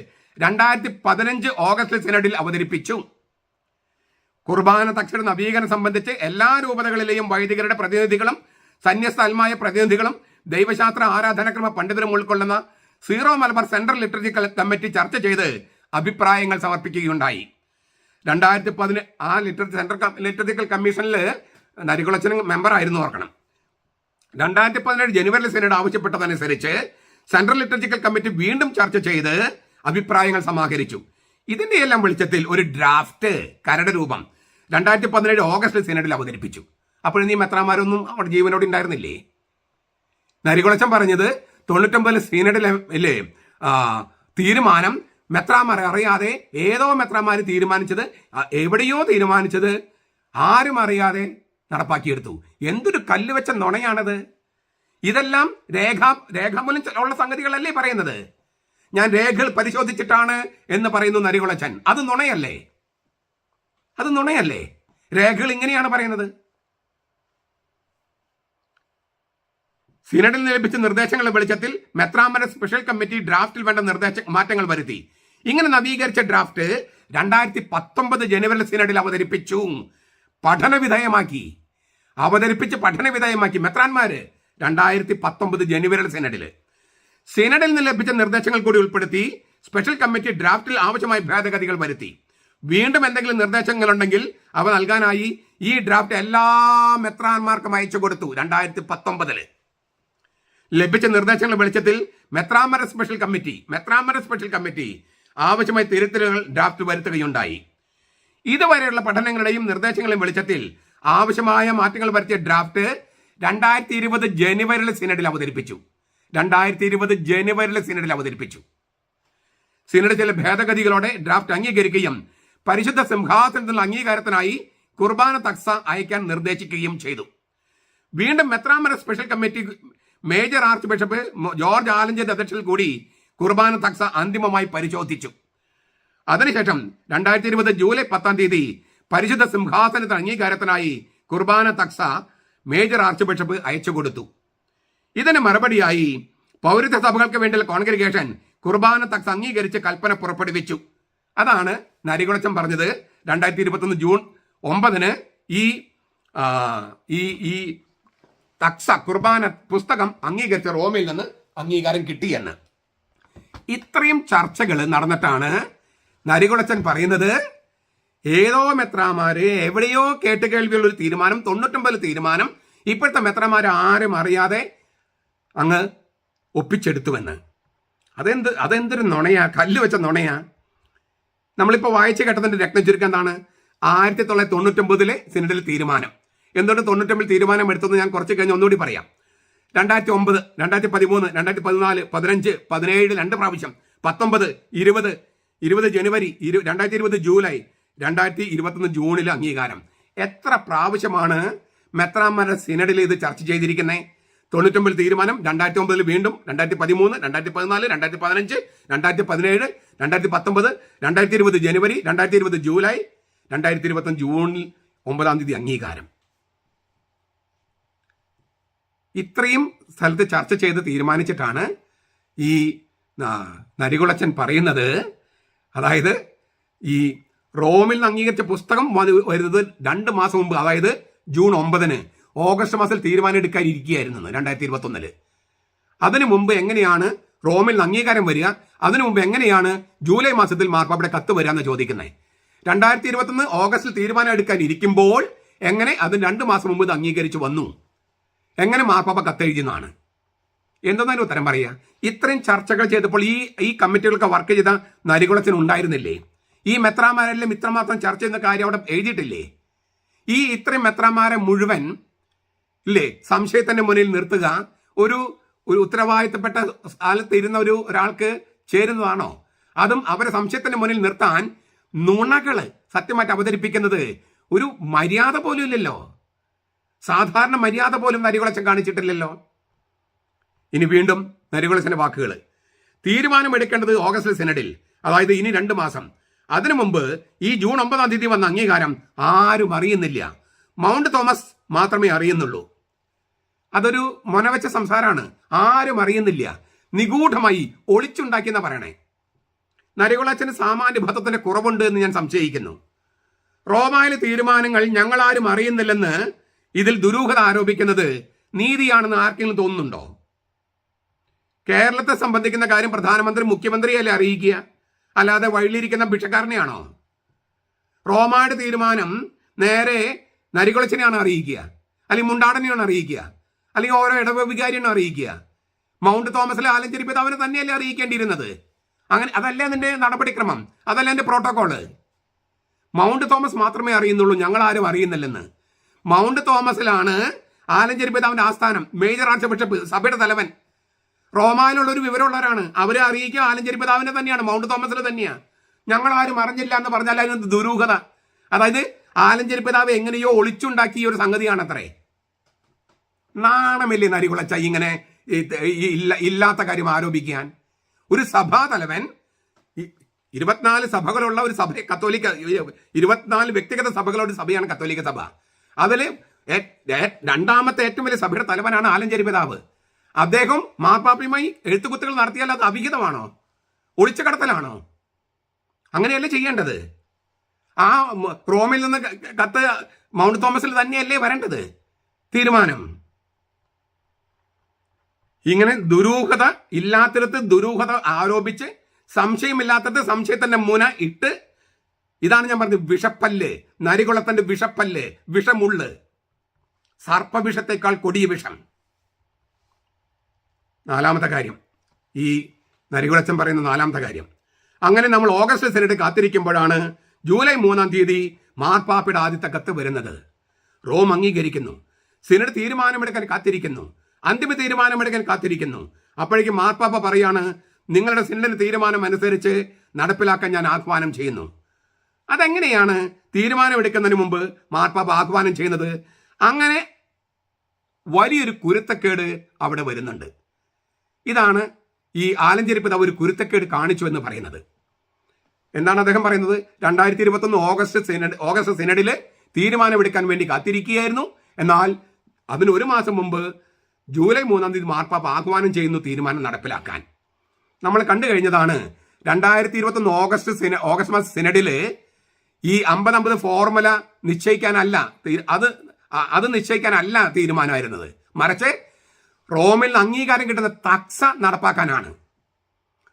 2015 ഓഗസ്റ്റ് സിനഡിൽ അവതരിപ്പിച്ചു. കുർബാന തക്സയുടെ നവീകരണം സംബന്ധിച്ച് എല്ലാ രൂപതകളിലെയും വൈദികരുടെ പ്രതിനിധികളും സന്യസ്ത പ്രതിനിധികളും ദൈവശാസ്ത്ര ആരാധനക്രമ പണ്ഡിതരും ഉൾക്കൊള്ളുന്ന zero Malabar central liturgical committee ചർച്ച ചെയ്ത് അഭിപ്രായങ്ങൾ സമർപ്പിക്കുകയുണ്ടായി. 2010 ആ സെൻട്രൽ ലിറ്റർജിക്കൽ കമ്മീഷനിൽ നരികുളച്ചൻ മെമ്പർ ആയിരുന്നു, ഓർക്കണം. 2017 ജനുവരിയിൽ സിനഡ് ആവശ്യപ്പെട്ടതനുസരിച്ച് സെൻട്രൽ ലിറ്റർജിക്കൽ കമ്മിറ്റി വീണ്ടും ചർച്ച ചെയ്ത് അഭിപ്രായങ്ങൾ സമാഹരിച്ചു. ഇതിന്റെ എല്ലാം വെളിച്ചത്തിൽ ഒരു ഡ്രാഫ്റ്റ് കരട് രൂപം 2017 ഓഗസ്റ്റിൽ സിനഡിൽ അവതരിപ്പിച്ചു. അപ്പോൾ ഈ മെത്രാന്മാരൊന്നും അവിടെ ജീവനോട് ഉണ്ടായിരുന്നില്ലേ? നരികുളച്ചൻ പറഞ്ഞത് 99 സിനഡിലെ തീരുമാനം മെത്രാന്മാർ അറിയാതെ ഏതോ മെത്രാന്മാർ തീരുമാനിച്ചത്, എവിടെയോ തീരുമാനിച്ചത് ആരും അറിയാതെ നടപ്പാക്കിയെടുത്തു. എന്തൊരു കല്ലുവെച്ച നുണയാണത്. ഇതെല്ലാം രേഖാമൂലം ഉള്ള സംഗതികളല്ലേ പറയുന്നത്. ഞാൻ രേഖകൾ പരിശോധിച്ചിട്ടാണ് എന്ന് പറയുന്നു നരികുളച്ചൻ. അത് നുണയല്ലേ? രേഖകൾ ഇങ്ങനെയാണ് പറയുന്നത്. സിനഡിൽ ലഭിച്ച നിർദ്ദേശങ്ങളുടെ വെളിച്ചത്തിൽ മെത്രാന്മാരുടെ സ്പെഷ്യൽ കമ്മിറ്റി ഡ്രാഫ്റ്റിൽ വേണ്ട മാറ്റങ്ങൾ വരുത്തി. ഇങ്ങനെ നവീകരിച്ച ഡ്രാഫ്റ്റ് 2019 ജനുവരിയിൽ സിനഡിൽ അവതരിപ്പിച്ചു. പഠനവിധേയമാക്കി മെത്രാന്മാര് 2019 ജനുവരിയിൽ സിനഡിൽ നിന്ന് ലഭിച്ച നിർദ്ദേശങ്ങൾ കൂടി ഉൾപ്പെടുത്തി സ്പെഷ്യൽ കമ്മിറ്റി ഡ്രാഫ്റ്റിൽ ആവശ്യമായ ഭേദഗതികൾ വരുത്തി. വീണ്ടും എന്തെങ്കിലും നിർദ്ദേശങ്ങളുണ്ടെങ്കിൽ അവ നൽകാനായി ഈ ഡ്രാഫ്റ്റ് എല്ലാ മെത്രാന്മാർക്കും അയച്ചു കൊടുത്തു. 2019 ലഭിച്ച നിർദ്ദേശങ്ങളുടെ വെളിച്ചത്തിൽ മെത്രാന്മാരുടെ സ്പെഷ്യൽ കമ്മിറ്റി ആവശ്യമായ തിരുത്തലുകൾ ഡ്രാഫ്റ്റ് വരുത്തുകയുണ്ടായി. ഇതുവരെയുള്ള പഠനങ്ങളുടെയും നിർദ്ദേശങ്ങളുടെയും വെളിച്ചത്തിൽ ആവശ്യമായ മാറ്റങ്ങൾ വരുത്തിയ ഡ്രാഫ്റ്റ് 2020 ജനുവരിയിലെ സിനഡിൽ അവതരിപ്പിച്ചു. 2020 ജനുവരിയിലെ സിനഡിൽ അവതരിപ്പിച്ചു. സിനഡ് ചില ഭേദഗതികളോടെ ഡ്രാഫ്റ്റ് അംഗീകരിക്കുകയും പരിശുദ്ധ സിംഹാസനത്തിനുള്ള അംഗീകാരത്തിനായി കുർബാന തക്സ അയക്കാൻ നിർദ്ദേശിക്കുകയും ചെയ്തു. വീണ്ടും മെത്രാമര special committee major archbishop George Alencherry അധ്യക്ഷതയിൽ കൂടി കുർബാന തക്സ അന്തിമമായി പരിശോധിച്ചു. അതിനുശേഷം 2020 ജൂലൈ 10 പരിശുദ്ധ സിംഹാസനത്തിന് അംഗീകാരത്തിനായി കുർബാന തക്സ മേജർ ആർച്ച് ബിഷപ്പ് അയച്ചു കൊടുത്തു. ഇതിന് മറുപടിയായി പൗരത്വ സഭകൾക്ക് വേണ്ടിയുള്ള കോൺഗ്രിഗേഷൻ കുർബാന തക്സ അംഗീകരിച്ച് കൽപ്പന പുറപ്പെടുവിച്ചു. അതാണ് നരികുളച്ചൻ പറഞ്ഞത് 2021 ജൂൺ 9 ഈ തക്സ കുർബാന പുസ്തകം അംഗീകരിച്ച റോമിൽ നിന്ന് അംഗീകാരം കിട്ടിയെന്ന്. ഇത്രയും ചർച്ചകൾ നടന്നിട്ടാണ് നരികുളച്ചൻ പറയുന്നത് ഏതോ മെത്രാമാര് എവിടെയോ കേട്ടുകേൾവിയുള്ള ഒരു തീരുമാനം, 99 തീരുമാനം ഇപ്പോഴത്തെ മെത്രാമാര് ആരും അറിയാതെ അങ്ങ് ഒപ്പിച്ചെടുത്തുവെന്ന്. അതെന്തൊരു നുണയാ, കല്ല് വെച്ച നുണയാ. നമ്മളിപ്പോൾ വായിച്ച ഘട്ടത്തിന്റെ രത്നം ചുരുക്കം എന്താണ്? 1999 സിനഡിൽ തീരുമാനം. എന്തുകൊണ്ട് 99 തീരുമാനം എടുത്തെന്ന് ഞാൻ കുറച്ച് കഴിഞ്ഞ് ഒന്നുകൂടി പറയാം. 2009, 2013, 2014, 15, 17 2 പ്രാവശ്യം, 19, 20 ജനുവരി, 2020 ജൂലൈ, 2021 ജൂണിൽ അംഗീകാരം. എത്ര പ്രാവശ്യമാണ് മെത്രാന്മാരുടെ സിനഡിൽ ഇത് ചർച്ച ചെയ്തിരിക്കുന്നത്? 99 തീരുമാനം, 2009 വീണ്ടും, 2013, 2014, 2015, 2017, 2019, 2020 ജനുവരി, 2020 ജൂലൈ, 2021 ജൂണിൽ 9 അംഗീകാരം. ഇത്രയും സ്ഥലത്ത് ചർച്ച ചെയ്ത് തീരുമാനിച്ചിട്ടാണ് ഈ നരികുളച്ചൻ പറയുന്നത്. അതായത് ഈ റോമിൽ നിന്ന് അംഗീകരിച്ച പുസ്തകം വരുന്നത് 2 മാസം മുമ്പ്, അതായത് ജൂൺ 9 ഓഗസ്റ്റ് മാസത്തിൽ തീരുമാനം എടുക്കാൻ ഇരിക്കുകയായിരുന്നു 2021. അതിനു മുമ്പ് എങ്ങനെയാണ് റോമിൽ നിന്ന് അംഗീകാരം വരിക? അതിനു മുമ്പ് എങ്ങനെയാണ് ജൂലൈ മാസത്തിൽ മാർപ്പാപ്പയുടെ കത്ത് വരിക എന്ന് ചോദിക്കുന്നത്. 2021 ഓഗസ്റ്റിൽ തീരുമാനം എടുക്കാൻ ഇരിക്കുമ്പോൾ എങ്ങനെ അതിന് 2 മാസം മുമ്പ് ഇത് അംഗീകരിച്ചു വന്നു? എങ്ങനെ മാർപ്പാപ്പ കത്തെഴുതുന്നതാണ്? എന്തെന്നാലും ഉത്തരം പറയുക. ഇത്രയും ചർച്ചകൾ ചെയ്തപ്പോൾ ഈ കമ്മിറ്റികൾക്ക് വർക്ക് ചെയ്ത നരികുളച്ചൻ ഉണ്ടായിരുന്നില്ലേ? ഈ മെത്രാമാരെല്ലാം ഇത്രമാത്രം ചർച്ച ചെയ്യുന്ന കാര്യം അവിടെ എഴുതിയിട്ടില്ലേ? ഈ ഇത്രയും മെത്രാമാരെ മുഴുവൻ ഇല്ലേ സംശയത്തിന്റെ മുന്നിൽ നിർത്തുക ഒരു ഉത്തരവാദിത്തപ്പെട്ട സ്ഥലത്ത് ഇരുന്ന ഒരാൾക്ക് ചേരുന്നതാണോ? അതും അവരെ സംശയത്തിന്റെ മുന്നിൽ നിർത്താൻ നുണകള് സത്യമായിട്ട് അവതരിപ്പിക്കുന്നത് ഒരു മര്യാദ പോലും ഇല്ലല്ലോ. സാധാരണ മര്യാദ പോലും നരികുളച്ചൻ കാണിച്ചിട്ടില്ലല്ലോ. ഇനി വീണ്ടും നരികുളച്ചന്റെ വാക്കുകൾ. തീരുമാനമെടുക്കേണ്ടത് ഓഗസ്റ്റ് സിനഡിൽ, അതായത് ഇനി 2 മാസം. അതിനു മുമ്പ് ഈ ജൂൺ 9 വന്ന അംഗീകാരം ആരും അറിയുന്നില്ല. മൗണ്ട് തോമസ് മാത്രമേ അറിയുന്നുള്ളൂ. അതൊരു മൊനവെച്ച സംസാരമാണ്. ആരും അറിയുന്നില്ല. നിഗൂഢമായി ഒളിച്ചുണ്ടാക്കിയെന്ന് പറയണേ. നരികുളച്ചന് സാമാന്യ ബോധത്തിന്റെ കുറവുണ്ട് എന്ന് ഞാൻ സംശയിക്കുന്നു. റോമായിലെ തീരുമാനങ്ങൾ ഞങ്ങളാരും അറിയുന്നില്ലെന്ന് ഇതിൽ ദുരൂഹത ആരോപിക്കുന്നത് നീതിയാണെന്ന് ആർക്കെങ്കിലും തോന്നുന്നുണ്ടോ? കേരളത്തെ സംബന്ധിക്കുന്ന കാര്യം പ്രധാനമന്ത്രി മുഖ്യമന്ത്രിയല്ലേ അറിയിക്കുക, അല്ലാതെ വഴിയിലിരിക്കുന്ന ഭിക്ഷക്കാരനെയാണോ? റോമായുടെ തീരുമാനം നേരെ നരികുളച്ചനെയാണ് അറിയിക്കുക, അല്ലെങ്കിൽ മുണ്ടാടനെയാണ് അറിയിക്കുക, അല്ലെങ്കിൽ ഓരോ ഇടവവികാരിയാണ് അറിയിക്കുക. മൗണ്ട് തോമസിലെ ആലഞ്ചേരി പിതാവിനെ തന്നെയല്ലേ അറിയിക്കേണ്ടിയിരുന്നത്? അങ്ങനെ അതല്ലേ അതിന്റെ നടപടിക്രമം, അതല്ലേ അതിന്റെ പ്രോട്ടോകോള്. മൗണ്ട് തോമസ് മാത്രമേ അറിയുന്നുള്ളൂ, ഞങ്ങൾ ആരും അറിയുന്നില്ലെന്ന്. മൗണ്ട് തോമസിലാണ് ആലഞ്ചേരി പിതാവിന്റെ ആസ്ഥാനം, മേജർ ആർച്ച് ബിഷപ്പ്, സഭയുടെ തലവൻ. റോമായിലുള്ള ഒരു വിവരമുള്ളവരാണ്, അവരെ അറിയിക്കുക ആലഞ്ചേരി പിതാവിനെ തന്നെയാണ്, മൗണ്ട് തോമസിനെ തന്നെയാണ്. ഞങ്ങൾ ആരും അറിഞ്ഞില്ല എന്ന് പറഞ്ഞാൽ അതിന് ദുരൂഹത. അതായത് ആലഞ്ചേരി പിതാവ് എങ്ങനെയോ ഒളിച്ചുണ്ടാക്കിയ ഒരു സംഗതിയാണ് അത്രേ. നാണമില്ലേ നരികുളച്ച ഇങ്ങനെ ഇല്ലാത്ത കാര്യം ആരോപിക്കാൻ? ഒരു സഭാ തലവൻ, 24 സഭകളുള്ള ഒരു സഭ, കത്തോലിക്ക 24 വ്യക്തിഗത സഭകളുടെ സഭയാണ് കത്തോലിക്ക സഭ. അതിൽ 2ാമത്തെ ഏറ്റവും വലിയ സഭയുടെ തലവനാണ് ആലഞ്ചേരി പിതാവ്. അദ്ദേഹം മാർപ്പാപ്പയുമായി എഴുത്തുകുത്തുകൾ നടത്തിയാൽ അത് അവിഹിതമാണോ? ഒളിച്ചു കടത്തലാണോ? അങ്ങനെയല്ലേ ചെയ്യേണ്ടത്? ആ റോമിൽ നിന്ന് കത്ത് മൗണ്ട് തോമസിൽ തന്നെയല്ലേ വരേണ്ടത് തീരുമാനം? ഇങ്ങനെ ദുരൂഹത ഇല്ലാത്തിടത്ത് ദുരൂഹത ആരോപിച്ച് സംശയമില്ലാത്തത് സംശയത്തിന്റെ മുന ഇട്ട്, ഇതാണ് ഞാൻ പറഞ്ഞത് വിഷപ്പല്ല്, നരികുളത്തിന്റെ വിഷപ്പല്ല്, വിഷമുള്ള്, സർപ്പവിഷത്തേക്കാൾ കൊടിയ വിഷം. 4ാമത്തെ കാര്യം, ഈ നരികുളച്ചൻ പറയുന്ന 4ാമത്തെ കാര്യം, അങ്ങനെ നമ്മൾ ഓഗസ്റ്റ് സിനഡ് കാത്തിരിക്കുമ്പോഴാണ് ജൂലൈ 3 മാർപ്പാപ്പയുടെ ആദ്യത്തെ കത്ത് വരുന്നത്. റോം അംഗീകരിക്കുന്നു. സിനഡ് തീരുമാനമെടുക്കാൻ കാത്തിരിക്കുന്നു. അന്തിമ തീരുമാനമെടുക്കാൻ കാത്തിരിക്കുന്നു. അപ്പോഴേക്കും മാർപ്പാപ്പ പറയാണ്, നിങ്ങളുടെ സിനഡിന്റെ തീരുമാനം അനുസരിച്ച് നടപ്പിലാക്കാൻ ഞാൻ ആഹ്വാനം ചെയ്യുന്നു. അതെങ്ങനെയാണ് തീരുമാനമെടുക്കുന്നതിന് മുമ്പ് മാർപ്പാപ്പ ആഹ്വാനം ചെയ്യുന്നത്? അങ്ങനെ വലിയൊരു കുരുത്തക്കേട് അവിടെ വരുന്നുണ്ട്. ഇതാണ് ഈ ആലഞ്ചേരി പിതാവ് ഒരു കുരുത്തക്കേട് കാണിച്ചു എന്ന് പറയുന്നത്. എന്താണ് അദ്ദേഹം പറയുന്നത്? 2021 ഓഗസ്റ്റ് സിനഡിൽ തീരുമാനമെടുക്കാൻ വേണ്ടി കാത്തിരിക്കുകയായിരുന്നു. എന്നാൽ അതിന് ഒരു മാസം മുമ്പ് ജൂലൈ 3 മാർപ്പാപ്പ ആഹ്വാനം ചെയ്യുന്നു തീരുമാനം നടപ്പിലാക്കാൻ. നമ്മൾ കണ്ടു കഴിഞ്ഞതാണ് 2021 ഓഗസ്റ്റ് മാസം സിനഡിൽ ഈ 50-50 ഫോർമുല നിശ്ചയിക്കാനല്ല, അത് നിശ്ചയിക്കാനല്ല തീരുമാനമായിരുന്നത്. മറിച്ച് റോമിൽ അംഗീകാരം കിട്ടുന്ന തക്സ നടപ്പാക്കാനാണ്.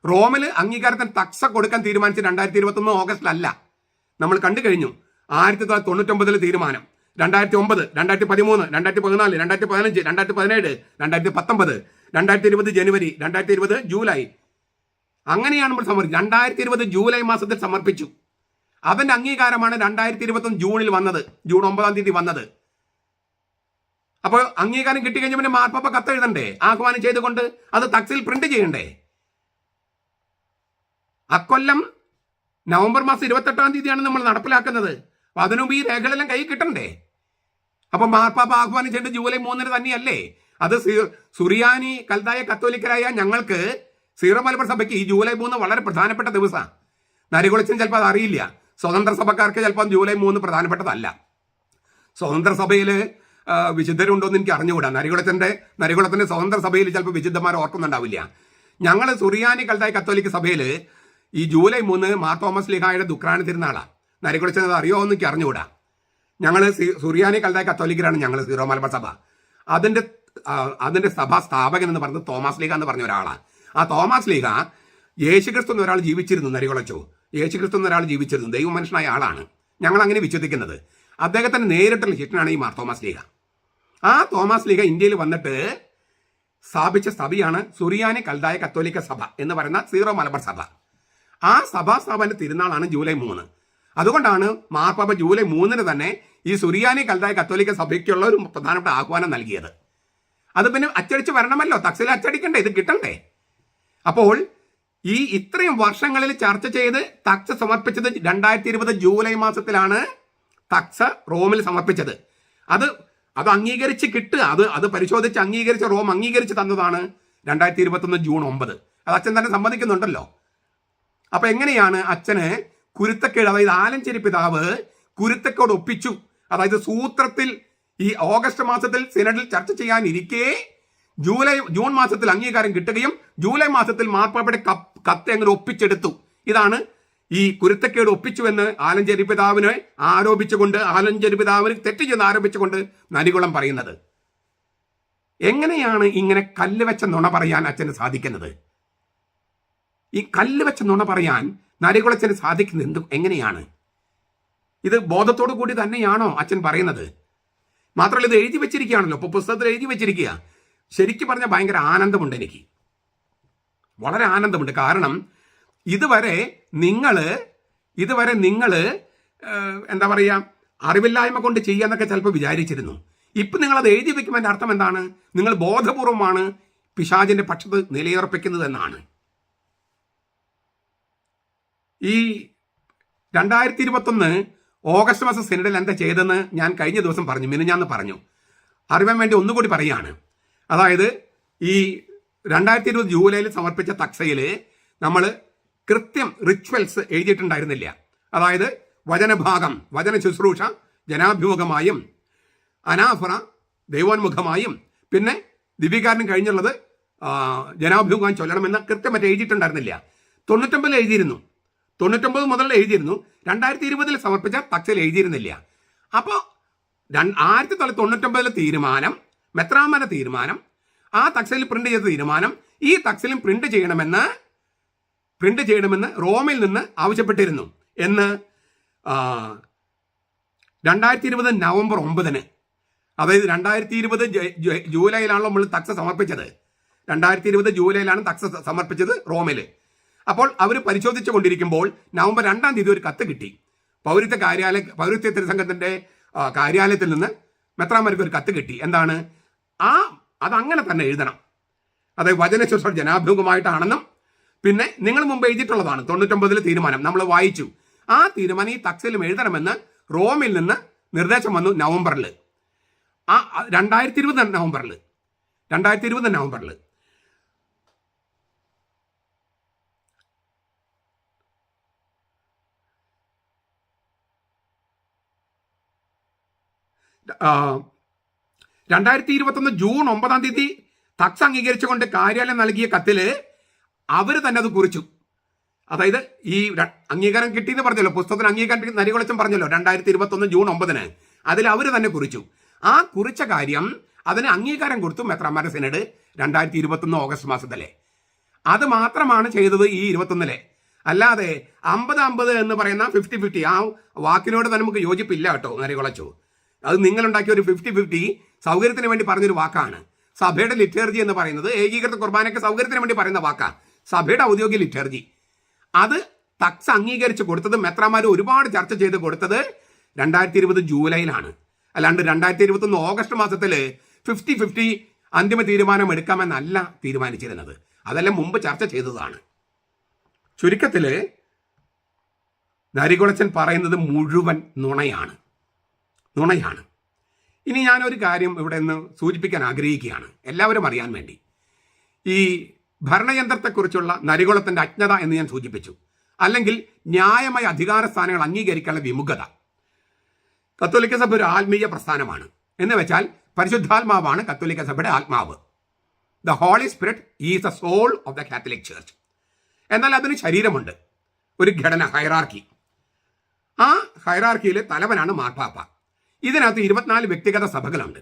റോമിൽ അംഗീകാരത്തിന് തക്സ കൊടുക്കാൻ തീരുമാനിച്ച 2021 ഓഗസ്റ്റിലല്ല. നമ്മൾ കണ്ടു കഴിഞ്ഞു 1999 തീരുമാനം, 2009, 2013, 2014, 2015, 2017, 2019, 2020 ജനുവരി, 2020 ജൂലൈ. അങ്ങനെയാണ് നമ്മൾ സമർപ്പിച്ചത്. 2020 ജൂലൈ മാസത്തിൽ സമർപ്പിച്ചു. അതിന്റെ അംഗീകാരമാണ് 2021 ജൂണിൽ വന്നത്, ജൂൺ 9 വന്നത്. അപ്പോൾ അംഗീകാരം കിട്ടിക്കഴിഞ്ഞ പിന്നെ മാർപ്പാപ്പ കത്തെഴുതണ്ടേ? ആഹ്വാനം ചെയ്തുകൊണ്ട് അത് തക്സിൽ പ്രിന്റ് ചെയ്യണ്ടേ? അക്കൊല്ലം നവംബർ മാസം 28 നമ്മൾ നടപ്പിലാക്കുന്നത്. അപ്പൊ അതിനുമുമ്പ് ഈ രേഖകളെല്ലാം കൈ കിട്ടണ്ടേ? അപ്പൊ മാർപ്പാപ്പ ആഹ്വാനം ചെയ്ത് ജൂലൈ 3 തന്നെയല്ലേ? അത് സുറിയാനി കൽതായ കത്തോലിക്കരായ ഞങ്ങൾക്ക് സീറോ മലബാർ സഭയ്ക്ക് ഈ ജൂലൈ 3 വളരെ പ്രധാനപ്പെട്ട ദിവസമാണ്. നരികുളച്ചൻ ചിലപ്പോൾ അത് അറിയില്ല. സ്വതന്ത്ര സഭക്കാർക്ക് ചിലപ്പോൾ ജൂലൈ 3 പ്രധാനപ്പെട്ടതല്ല. സ്വതന്ത്ര സഭയിൽ വിശുദ്ധരുണ്ടോയെന്ന് എനിക്ക് അറിഞ്ഞുകൂടാ. നരികുളത്തിന്റെ സ്വതന്ത്ര സഭയിൽ ചിലപ്പോൾ വിശുദ്ധന്മാർ ഓർക്കുന്നുണ്ടാവില്ല. ഞങ്ങൾ സുറിയാനി കൽതായ കത്തോലിക്ക സഭയിൽ ഈ ജൂലൈ 3 മാർ തോമസ് ലീഹായുടെ ദുഃഖാന തിരുനാളാണ്. നരികുളച്ചത് അറിയോ എന്ന് എനിക്ക് അറിഞ്ഞുകൂടാ. ഞങ്ങൾ സുറിയാനി കൽതായ കത്തോലിക്കരാണ് ഞങ്ങൾ സീറോ മലബാർ സഭ. അതിന്റെ സഭാ സ്ഥാപകൻ എന്ന് പറഞ്ഞത് തോമസ് ലീഹ എന്ന് പറഞ്ഞ ഒരാളാണ്. ആ തോമസ് ലീഹ യേശുക്രിസ്തു എന്നൊരാൾ ജീവിച്ചിരുന്നു. നരികുളച്ചോ, യേശുക്രിസ്തു എന്നൊരാൾ ജീവിച്ചിരുന്നു. ദൈവ മനുഷ്യനായ ആളാണ്. ഞങ്ങൾ അങ്ങനെ വിശ്വസിക്കുന്നത്. അദ്ദേഹത്തിന് നേരിട്ടുള്ള ശിഷ്യനാണ് ഈ മാർ തോമസ് ലീഹ. ആ തോമസ് ലീഹ ഇന്ത്യയിൽ വന്നിട്ട് സ്ഥാപിച്ച സഭയാണ് സുറിയാനി കൽതായ കത്തോലിക്ക സഭ എന്ന് പറയുന്ന സീറോ മലബാർ സഭ. ആ സഭാസ്ഥാപന തിരുനാളാണ് ജൂലൈ 3. അതുകൊണ്ടാണ് മാർപ്പാപ്പ ജൂലൈ 3 തന്നെ ഈ സുറിയാനി കൽതായ കത്തോലിക്ക സഭയ്ക്കുള്ള ഒരു പ്രധാനപ്പെട്ട ആഹ്വാനം നൽകിയത്. അത് പിന്നെ അച്ചടിച്ച് വരണമല്ലോ, തക്സിൽ അച്ചടിക്കണ്ടേ, ഇത് കിട്ടണ്ടേ? അപ്പോൾ ഈ ഇത്രയും വർഷങ്ങളിൽ ചർച്ച ചെയ്ത് തക്സ സമർപ്പിച്ചത് 2020 ജൂലൈ മാസത്തിലാണ്. തക്സ റോമിൽ സമർപ്പിച്ചത്. അത് അംഗീകരിച്ച് കിട്ടുക, അത് പരിശോധിച്ച് അംഗീകരിച്ച് റോം അംഗീകരിച്ച് തന്നതാണ് 2021 ജൂൺ 9. അത് അച്ഛൻ തന്നെ സമ്മതിക്കുന്നുണ്ടല്ലോ. അപ്പൊ എങ്ങനെയാണ് അച്ഛന് കുരുത്തക്കേട്, അതായത് ആലഞ്ചേരി പിതാവ് കുരുത്തക്കേട് ഒപ്പിച്ചു? അതായത് സൂത്രത്തിൽ ഈ ഓഗസ്റ്റ് മാസത്തിൽ സിനഡിൽ ചർച്ച ചെയ്യാനിരിക്കെ ജൂൺ മാസത്തിൽ അംഗീകാരം കിട്ടുകയും ജൂലൈ മാസത്തിൽ മാർപ്പാപ്പയുടെ കത്ത് അങ്ങനെ ഒപ്പിച്ചെടുത്തു. ഇതാണ് ഈ കുരുത്തക്കേട് ഒപ്പിച്ചുവെന്ന് ആലഞ്ചേരി പിതാവിനെ ആരോപിച്ചുകൊണ്ട്, ആലഞ്ചേരി പിതാവിന് തെറ്റ് ചെയ്ത് ആരോപിച്ചുകൊണ്ട് നരികുളം പറയുന്നത്. എങ്ങനെയാണ് ഇങ്ങനെ കല്ല് വെച്ച നുണ പറയാൻ അച്ഛന് സാധിക്കുന്നത്? ഈ കല്ല് വെച്ച നുണ പറയാൻ നരികുളച്ചന് സാധിക്കുന്നത് എങ്ങനെയാണ്? ഇത് ബോധത്തോടു കൂടി തന്നെയാണോ അച്ഛൻ പറയുന്നത്? മാത്രമല്ല ഇത് എഴുതി വെച്ചിരിക്കുകയാണല്ലോ, ഇപ്പോൾ പുസ്തകത്തിൽ എഴുതി വെച്ചിരിക്കുക. ശരിക്കും പറഞ്ഞാൽ ഭയങ്കര ആനന്ദമുണ്ട് എനിക്ക്, വളരെ ആനന്ദമുണ്ട്. കാരണം ഇതുവരെ നിങ്ങൾ എന്താ പറയുക, അറിവില്ലായ്മ കൊണ്ട് ചെയ്യാന്നൊക്കെ ചിലപ്പോൾ വിചാരിച്ചിരുന്നു. ഇപ്പം നിങ്ങളത് എഴുതി വെക്കുമ്പോൾ അതിൻ്റെ അർത്ഥം എന്താണ്? നിങ്ങൾ ബോധപൂർവമാണ് പിശാചിന്റെ പക്ഷത്ത് നിലയുറപ്പിക്കുന്നത് എന്നാണ്. ഈ 2021 ഓഗസ്റ്റ് മാസം സിനഡിൽ എന്താ ചെയ്തെന്ന് ഞാൻ കഴിഞ്ഞ ദിവസം പറഞ്ഞു, മിനിഞ്ഞാന്ന് പറഞ്ഞു. അറിയാൻ വേണ്ടി ഒന്നുകൂടി പറയുകയാണ്. അതായത് ഈ 2020 ജൂലൈയിൽ സമർപ്പിച്ച തക്സയിൽ നമ്മൾ കൃത്യം റിച്വൽസ് എഴുതിയിട്ടുണ്ടായിരുന്നില്ല. അതായത് വചനഭാഗം, വചന ശുശ്രൂഷ ജനാഭിമുഖമായും അനാഫറ ദൈവോന്മുഖമായും പിന്നെ ദിവ്യകാരണം കഴിഞ്ഞുള്ളത് ജനാഭിമുഖം ചൊല്ലണമെന്ന് കൃത്യം മറ്റേ എഴുതിയിട്ടുണ്ടായിരുന്നില്ല. 99 എഴുതിയിരുന്നു, 99 മുതൽ എഴുതിയിരുന്നു. 2020 സമർപ്പിച്ച തക്സയിൽ എഴുതിയിരുന്നില്ല. അപ്പോൾ 1999 തീരുമാനം, മെത്രാമന തീരുമാനം, ആ തക്സയിൽ പ്രിന്റ് ചെയ്ത തീരുമാനം ഈ തക്സയിലും പ്രിന്റ് ചെയ്യണമെന്ന് റോമിൽ നിന്ന് ആവശ്യപ്പെട്ടിരുന്നു എന്ന് 2020 നവംബർ 9. അതായത് 2020 ജൂലൈയിലാണല്ലോ നമ്മൾ തക്സ സമർപ്പിച്ചത്. 2020 ജൂലൈയിലാണ് തക്സ സമർപ്പിച്ചത് റോമിൽ. അപ്പോൾ അവർ പരിശോധിച്ചു കൊണ്ടിരിക്കുമ്പോൾ നവംബർ 2 ഒരു കത്ത് കിട്ടി. പൗരത്യ തിരുസംഘത്തിന്റെ കാര്യാലയത്തിൽ നിന്ന് മെത്രാന്മാർക്ക് ഒരു കത്ത് കിട്ടി. എന്താണ്? അതങ്ങനെ തന്നെ എഴുതണം. അതായത് വചനശുശ്രൂഷ ജനാഭിമുഖമായിട്ടാണെന്നും പിന്നെ നിങ്ങൾ മുമ്പ് എഴുതിയിട്ടുള്ളതാണ് 99 തീരുമാനം നമ്മൾ വായിച്ചു. ആ തീരുമാനം ഈ തക്സയിലും എഴുതണമെന്ന് റോമിൽ നിന്ന് നിർദ്ദേശം വന്നു നവംബറിൽ. 2020 നവംബറിൽ 2021 ജൂൺ 9 തക്സ് അംഗീകരിച്ചുകൊണ്ട് കാര്യാലയം നൽകിയ കത്തില് അവർ തന്നെ അത് കുറിച്ചു. അതായത് ഈ അംഗീകാരം കിട്ടിയെന്ന് പറഞ്ഞല്ലോ, പുസ്തകത്തിന് അംഗീകാരം നരികുളച്ചൻ പറഞ്ഞല്ലോ 2021 ജൂൺ 9 അതിൽ അവർ തന്നെ കുറിച്ചു. ആ കുറിച്ച കാര്യം അതിന് അംഗീകാരം കൊടുത്തു മെത്രാന്മാരുടെ സിനഡ് 2021 ഓഗസ്റ്റ് മാസത്തിലെ. അത് മാത്രമാണ് ചെയ്തത് ഈ 21. അല്ലാതെ 50-50 എന്ന് പറയുന്ന 50-50 ആ വാക്കിനോട് തന്നെ നമുക്ക് യോജിപ്പില്ല കേട്ടോ നരികുളച്ചു. അത് നിങ്ങളുണ്ടാക്കിയ ഒരു 50-50 സൗകര്യത്തിന് വേണ്ടി പറഞ്ഞൊരു വാക്കാണ്. സഭയുടെ ലിറ്റർജി എന്ന് പറയുന്നത് ഏകീകൃത കുർബാനയ്ക്ക് സൗകര്യത്തിന് വേണ്ടി പറയുന്ന വാക്കാണ് സഭയുടെ ഔദ്യോഗിക ലിറ്റർജി. അത് തക്സ് അംഗീകരിച്ച് കൊടുത്തത് മെത്രാന്മാർ ഒരുപാട് ചർച്ച ചെയ്ത് കൊടുത്തത് 2020 ജൂലൈയിലാണ്. അല്ലാണ്ട് 2021 ഓഗസ്റ്റ് മാസത്തിൽ 50-50 അന്തിമ തീരുമാനം എടുക്കാമെന്നല്ല തീരുമാനിച്ചിരുന്നത്. അതെല്ലാം മുമ്പ് ചർച്ച ചെയ്തതാണ്. ചുരുക്കത്തിൽ നരികുളച്ചൻ പറയുന്നത് മുഴുവൻ നുണയാണ്. ഇനി ഞാനൊരു കാര്യം ഇവിടെ നിന്ന് സൂചിപ്പിക്കാൻ ആഗ്രഹിക്കുകയാണ്, എല്ലാവരും അറിയാൻ വേണ്ടി. ഈ ഭരണയന്ത്രത്തെക്കുറിച്ചുള്ള നരികുളത്തിന്റെ അജ്ഞത എന്ന് ഞാൻ സൂചിപ്പിച്ചു, അല്ലെങ്കിൽ ന്യായമായ അധികാര സ്ഥാനങ്ങൾ അംഗീകരിക്കാനുള്ള വിമുഖത. കത്തോലിക്ക സഭ ഒരു ആത്മീയ പ്രസ്ഥാനമാണ്. എന്ന് വെച്ചാൽ പരിശുദ്ധാത്മാവാണ് കത്തോലിക്ക സഭയുടെ ആത്മാവ്. The holy spirit is the soul of the catholic church. എന്നാൽ അതിന് ശരീരമുണ്ട്, ഒരു ഘടന, ഹൈറാർക്കി. ആ ഹൈറാർക്കിയിലെ തലവനാണ് മാർപ്പാപ്പ. ഇതിനകത്ത് 24 വ്യക്തിഗത സഭകളുണ്ട്.